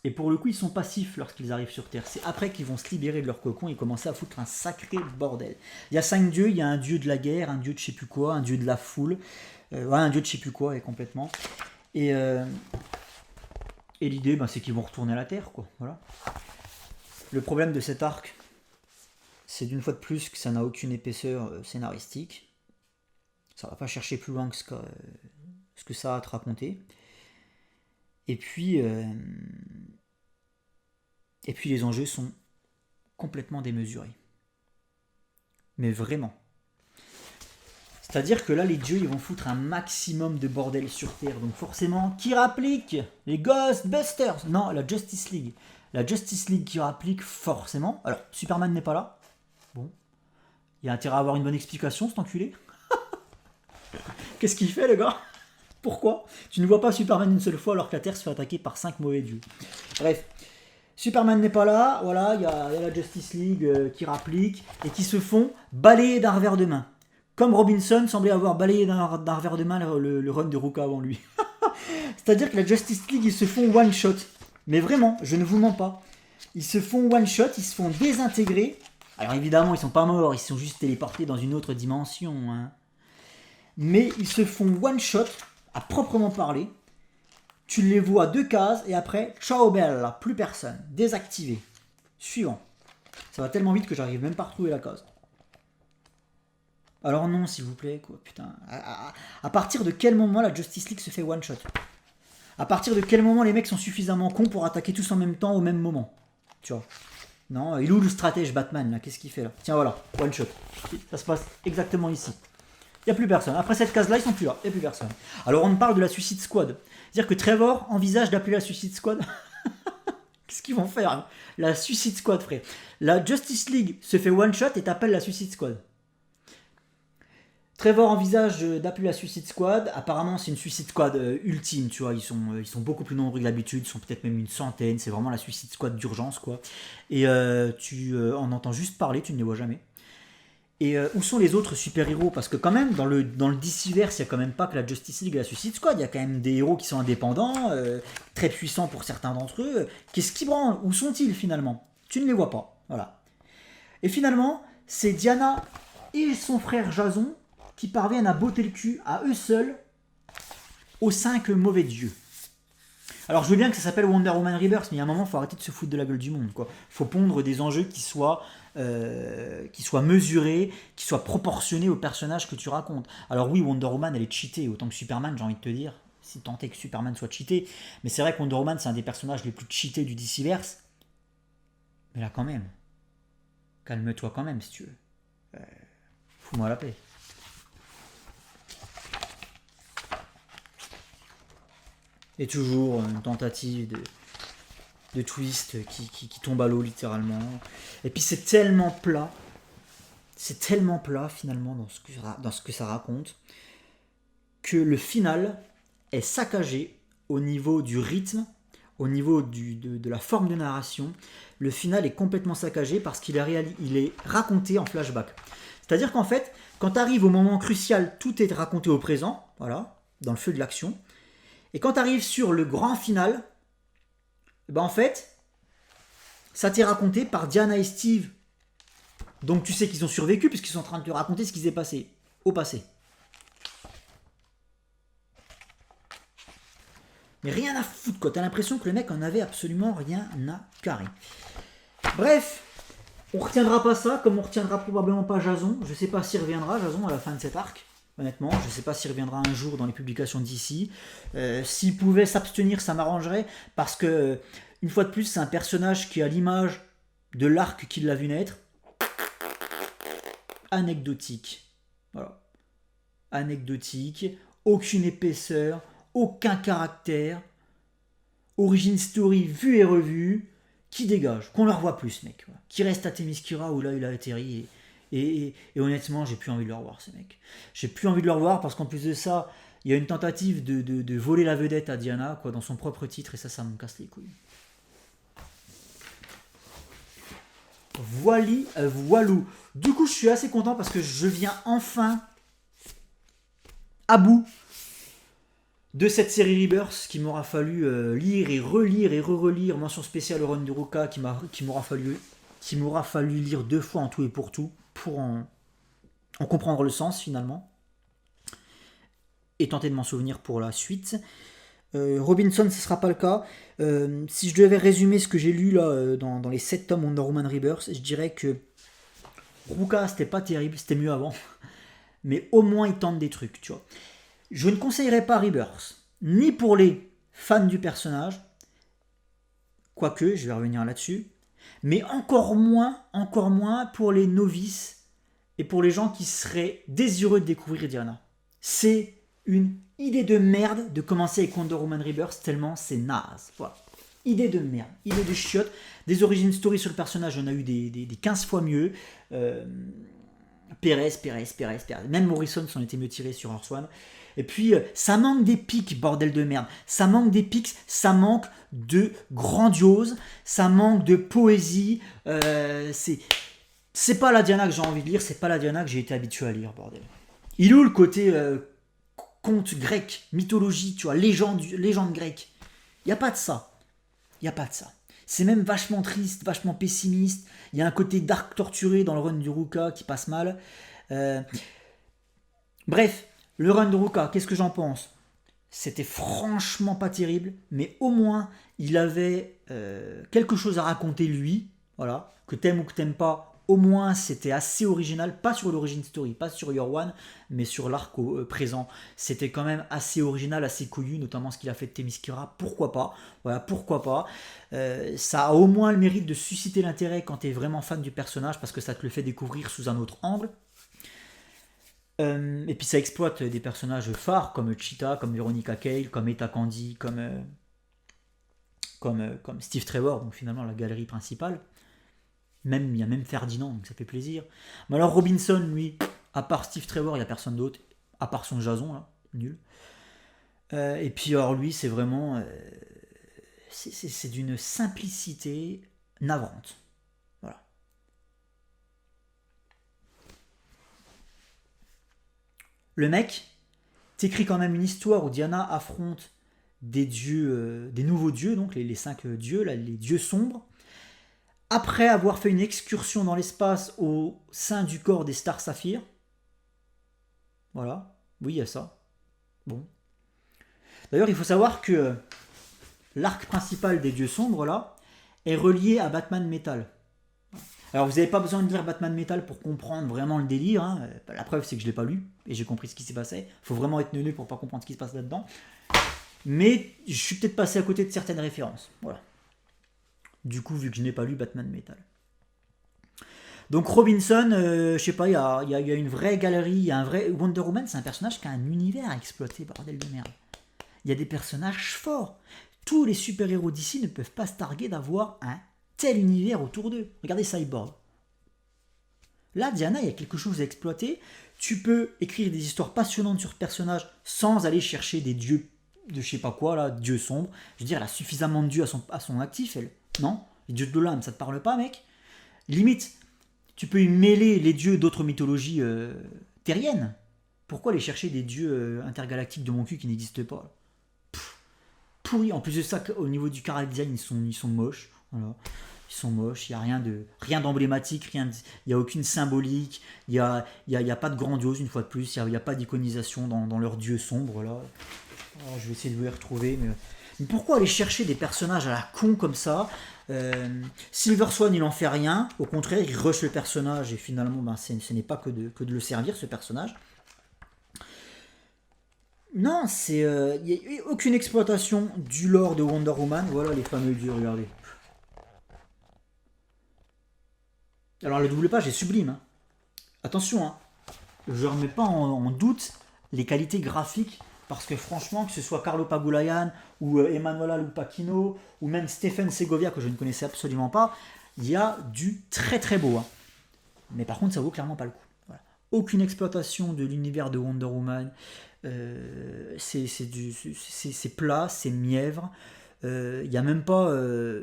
Et pour le coup, ils sont passifs lorsqu'ils arrivent sur Terre. C'est après qu'ils vont se libérer de leur cocon et commencer à foutre un sacré bordel. Il y a 5 dieux, il y a un dieu de la guerre, un dieu de je sais plus quoi, un dieu de la foule, un dieu de je sais plus quoi, et complètement. Et l'idée, c'est qu'ils vont retourner à la Terre, quoi. Voilà. Le problème de cet arc, c'est d'une fois de plus que ça n'a aucune épaisseur scénaristique. Ça va pas chercher plus loin que ce que ça a à te raconter. Et puis les enjeux sont complètement démesurés. Mais vraiment. C'est-à-dire que là, les dieux, ils vont foutre un maximum de bordel sur Terre. Donc forcément, qui rapplique ? Les Ghostbusters ? Non, la Justice League. La Justice League qui rapplique forcément. Alors, Superman n'est pas là. Bon. Il y a intérêt à avoir une bonne explication, cet enculé. Qu'est-ce qu'il fait, le gars ? Pourquoi ? Tu ne vois pas Superman une seule fois alors que la Terre se fait attaquer par 5 mauvais dieux. Bref. Superman n'est pas là. Voilà, il y a la Justice League qui rapplique et qui se font balayer d'un revers de main. Comme Robinson semblait avoir balayé d'un revers de main le run de Ruka avant lui. C'est-à-dire que la Justice League, ils se font one shot. Mais vraiment, je ne vous mens pas. Ils se font one-shot, ils se font désintégrer. Alors évidemment, ils sont pas morts, ils sont juste téléportés dans une autre dimension. Hein. Mais ils se font one-shot, à proprement parler. Tu les vois 2 cases et après, ciao bella, plus personne. Désactivé. Suivant. Ça va tellement vite que j'arrive même pas à retrouver la case. Alors non, s'il vous plaît, quoi, putain. À partir de quel moment la Justice League se fait one-shot? À partir de quel moment les mecs sont suffisamment cons pour attaquer tous en même temps au même moment? Tu vois. Non, il est où le stratège Batman là? Qu'est-ce qu'il fait là? Tiens voilà, one shot. Ça se passe exactement ici. Il n'y a plus personne. Après cette case là, ils sont plus là. Il n'y a plus personne. Alors on parle de la Suicide Squad. C'est-à-dire que Trevor envisage d'appeler la Suicide Squad. Qu'est-ce qu'ils vont faire hein? La Suicide Squad, frère. La Justice League se fait one shot et t'appelles la Suicide Squad. Trevor envisage d'appeler la Suicide Squad. Apparemment, c'est une Suicide Squad ultime, tu vois. Ils sont beaucoup plus nombreux que d'habitude. Ils sont peut-être même une centaine. C'est vraiment la Suicide Squad d'urgence, quoi. Et tu en entends juste parler, tu ne les vois jamais. Et où sont les autres super-héros? Parce que quand même, dans le DCverse, il n'y a quand même pas que la Justice League et la Suicide Squad. Il y a quand même des héros qui sont indépendants, très puissants pour certains d'entre eux. Qu'est-ce qui branle? Où sont-ils finalement? Tu ne les vois pas. Voilà. Et finalement, c'est Diana et son frère Jason qui parviennent à botter le cul à eux seuls aux 5 mauvais dieux. Alors je veux bien que ça s'appelle Wonder Woman Rebirth, mais il y a un moment, il faut arrêter de se foutre de la gueule du monde. Il faut pondre des enjeux qui soient mesurés, qui soient proportionnés au personnage que tu racontes. Alors oui, Wonder Woman, elle est cheatée, autant que Superman, j'ai envie de te dire, si tant est que Superman soit cheaté. Mais c'est vrai que Wonder Woman, c'est un des personnages les plus cheatés du DCverse. Mais là quand même, calme-toi quand même si tu veux. Fous-moi la paix. Et toujours une tentative de twist qui tombe à l'eau littéralement. Et puis c'est tellement plat finalement dans ce que ça raconte, que le final est saccagé au niveau du rythme, au niveau de la forme de narration. Le final est complètement saccagé parce qu'il est raconté en flashback. C'est-à-dire qu'en fait, quand tu arrives au moment crucial, tout est raconté au présent, voilà, dans le feu de l'action. Et quand tu arrives sur le grand final, ben en fait, ça t'est raconté par Diana et Steve. Donc tu sais qu'ils ont survécu puisqu'ils sont en train de te raconter ce qui s'est passé au passé. Mais rien à foutre quoi, t'as l'impression que le mec en avait absolument rien à carrer. Bref, on retiendra pas ça, comme on retiendra probablement pas Jason. Je sais pas s'il reviendra, Jason, à la fin de cet arc. Honnêtement, je ne sais pas s'il reviendra un jour dans les publications d'ici. S'il pouvait s'abstenir, ça m'arrangerait. Parce que, une fois de plus, c'est un personnage qui a l'image de l'arc qui l'a vu naître. Anecdotique. Voilà. Anecdotique. Aucune épaisseur. Aucun caractère. Origin story vue et revue. Qui dégage. Qu'on ne le revoie plus, mec. Voilà. Qui reste à Themyscira où là il a atterri. Et honnêtement, j'ai plus envie de le revoir, ces mecs. J'ai plus envie de le revoir parce qu'en plus de ça, il y a une tentative de voler la vedette à Diana quoi, dans son propre titre et ça me casse les couilles. Voilou. Du coup, je suis assez content parce que je viens enfin à bout de cette série Rebirth qu'il m'aura fallu lire et relire et re-relire. Mention spéciale au Run de Ruka qu'il m'aura fallu lire 2 fois en tout et pour tout. Pour en comprendre le sens finalement et tenter de m'en souvenir pour la suite. Robinson, ce ne sera pas le cas. Si je devais résumer ce que j'ai lu là dans les 7 tomes Wonder Woman Rebirth, je dirais que Ruka c'était pas terrible, c'était mieux avant, mais au moins il tente des trucs, tu vois. Je ne conseillerais pas Rebirth, ni pour les fans du personnage, quoique, je vais revenir là-dessus, mais encore moins pour les novices et pour les gens qui seraient désireux de découvrir Diana. C'est une idée de merde de commencer avec Wonder Woman Rebirth tellement c'est naze. Voilà. Idée de merde, idée de chiotte. Des origin story sur le personnage, on a eu des 15 fois mieux. Pérez. Même Morrison s'en était mieux tiré sur Earth One. Et puis, ça manque d'épique, bordel de merde. Ça manque d'épique, ça manque de grandiose, ça manque de poésie. C'est pas la Diana que j'ai envie de lire, c'est pas la Diana que j'ai été habitué à lire, bordel. Il est où le côté conte grec, mythologie, tu vois, légende grecque? Il n'y a pas de ça. Il n'y a pas de ça. C'est même vachement triste, vachement pessimiste. Il y a un côté dark torturé dans le run du Ruka qui passe mal. Euh, Bref, le run de Ruka, qu'est-ce que j'en pense? C'était franchement pas terrible, mais au moins il avait quelque chose à raconter lui, voilà, que t'aimes ou que t'aimes pas, au moins c'était assez original, pas sur l'origin story, pas sur Your One, mais sur l'arc présent. C'était quand même assez original, assez couillu, notamment ce qu'il a fait de Themyscira, pourquoi pas, voilà, pourquoi pas. Ça a au moins le mérite de susciter l'intérêt quand t'es vraiment fan du personnage, parce que ça te le fait découvrir sous un autre angle. Et puis ça exploite des personnages phares comme Cheetah, comme Veronica Cale, comme Eta Candy, comme Steve Trevor, donc finalement la galerie principale. Même, il y a même Ferdinand, donc ça fait plaisir. Mais alors Robinson, lui, à part Steve Trevor, il n'y a personne d'autre, à part son Jason, là, nul. Et puis alors lui, c'est vraiment... c'est d'une simplicité navrante. Voilà. Le mec t'écris quand même une histoire où Diana affronte des dieux, des nouveaux dieux, donc les 5 dieux, là, les dieux sombres, après avoir fait une excursion dans l'espace au sein du corps des stars saphirs. Voilà, oui, il y a ça. Bon. D'ailleurs, il faut savoir que l'arc principal des dieux sombres, là, est relié à Batman Metal. Alors, vous n'avez pas besoin de lire Batman Metal pour comprendre vraiment le délire. Hein. La preuve, c'est que je ne l'ai pas lu et j'ai compris ce qui s'est passé. Il faut vraiment être neuneu pour ne pas comprendre ce qui se passe là-dedans. Mais je suis peut-être passé à côté de certaines références. Voilà. Du coup, vu que je n'ai pas lu Batman Metal. Donc Robinson, je sais pas, il y a une vraie galerie, il y a un vrai... Wonder Woman, c'est un personnage qui a un univers à exploiter, bordel de merde. Il y a des personnages forts. Tous les super-héros d'ici ne peuvent pas se targuer d'avoir un tel univers autour d'eux. Regardez Cyborg. Là, Diana, il y a quelque chose à exploiter. Tu peux écrire des histoires passionnantes sur ce personnage sans aller chercher des dieux de je sais pas quoi, là, dieux sombres. Je veux dire, elle a suffisamment de dieux à son actif, elle. Non? Les dieux de l'âme, ça te parle pas, mec? Limite, tu peux y mêler les dieux d'autres mythologies terriennes. Pourquoi aller chercher des dieux intergalactiques de mon cul qui n'existent pas? Pourri. En plus de ça, au niveau du character design, ils sont moches. Voilà. Ils sont moches, il n'y a rien d'emblématique, il n'y a aucune symbolique, il n'y a pas de grandiose une fois de plus, il n'y a pas d'iconisation dans leurs dieux sombres. Là. Alors, je vais essayer de vous les retrouver. Mais pourquoi aller chercher des personnages à la con comme ça? Silver Swan, il en fait rien. Au contraire, il rush le personnage et finalement, ben, ce n'est pas que de le servir, ce personnage. Non, il n'y a aucune exploitation du lore de Wonder Woman. Voilà les fameux dieux, regardez. Alors la double page est sublime. Hein. Attention, hein. Je ne remets pas en doute les qualités graphiques parce que franchement, que ce soit Carlo Pagulayan ou Emanuela Lupacchino ou même Stephen Segovia que je ne connaissais absolument pas, il y a du très très beau. Hein. Mais par contre, ça vaut clairement pas le coup. Voilà. Aucune exploitation de l'univers de Wonder Woman. C'est plat, c'est mièvre. Il y a même pas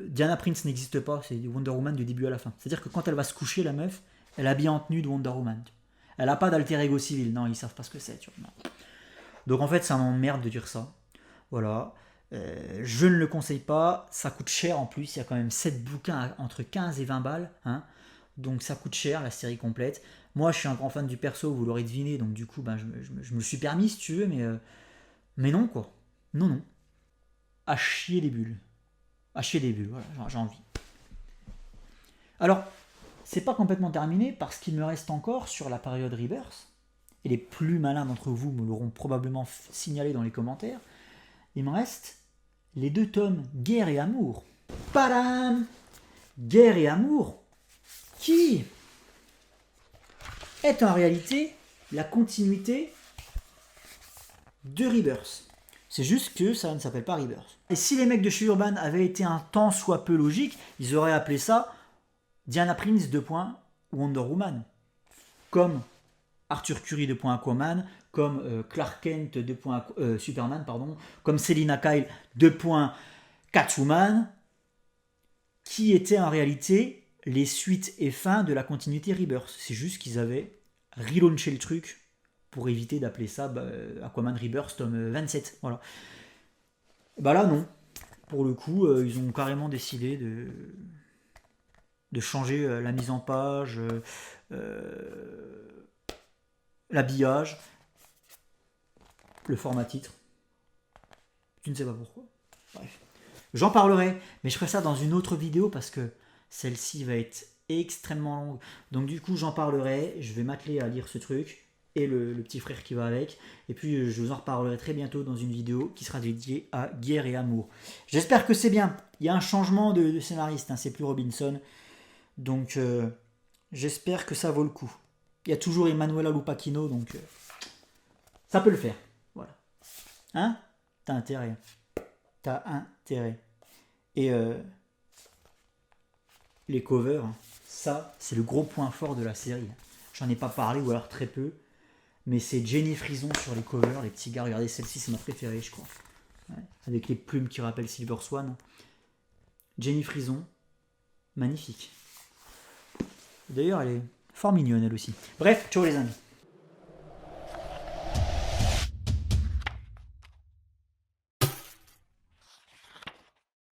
Diana Prince n'existe pas, c'est Wonder Woman du début à la fin. C'est-à-dire que quand elle va se coucher, la meuf, elle est habillée en tenue de Wonder Woman. Elle a pas d'alter ego civil, non, ils savent pas ce que c'est. Tu vois, non. Donc en fait, ça m'emmerde de dire ça. Voilà. Je ne le conseille pas, ça coûte cher en plus, il y a quand même 7 bouquins entre 15 et 20 balles. Hein. Donc ça coûte cher, la série complète. Moi, je suis un grand fan du perso, vous l'aurez deviné, donc du coup, ben, je me le suis permis si tu veux, mais non, quoi. Non, non. À chier les bulles. À chier les bulles, voilà, j'ai envie. Alors, c'est pas complètement terminé parce qu'il me reste encore sur la période Rebirth, et les plus malins d'entre vous me l'auront probablement signalé dans les commentaires, il me reste les 2 tomes Guerre et Amour. Padam! Guerre et Amour, qui est en réalité la continuité de Rebirth. C'est juste que ça ne s'appelle pas Rebirth. Et si les mecs de chez Urban avaient été un tant soit peu logiques, ils auraient appelé ça Diana Prince Wonder Woman. Comme Arthur Curry Aquaman, comme Clark Kent Superman, pardon, comme Selina Kyle Catwoman, qui étaient en réalité les suites et fins de la continuité Rebirth. C'est juste qu'ils avaient relaunché le truc pour éviter d'appeler ça Aquaman Rebirth tome 27. Voilà. Bah là, non. pour le coup, ils ont carrément décidé de changer la mise en page, l'habillage, le format titre. Je ne sais pas pourquoi. Bref. J'en parlerai, mais je ferai ça dans une autre vidéo parce que celle-ci va être extrêmement longue. Donc du coup, j'en parlerai. Je vais m'atteler à lire ce truc et le petit frère qui va avec. Et puis, je vous en reparlerai très bientôt dans une vidéo qui sera dédiée à Guerre et Amour. J'espère que c'est bien. Il y a un changement de scénariste. Hein. C'est plus Robinson. Donc, j'espère que ça vaut le coup. Il y a toujours Emanuela Lupacchino, donc ça peut le faire. Voilà. Hein? T'as intérêt. T'as intérêt. Et les covers, ça, c'est le gros point fort de la série. J'en ai pas parlé, ou alors très peu. Mais c'est Jenny Frison sur les covers, les petits gars. Regardez, celle-ci, c'est ma préférée, je crois. Ouais. Avec les plumes qui rappellent Silver Swan. Jenny Frison, magnifique. D'ailleurs, elle est fort mignonne, elle aussi. Bref, ciao les amis.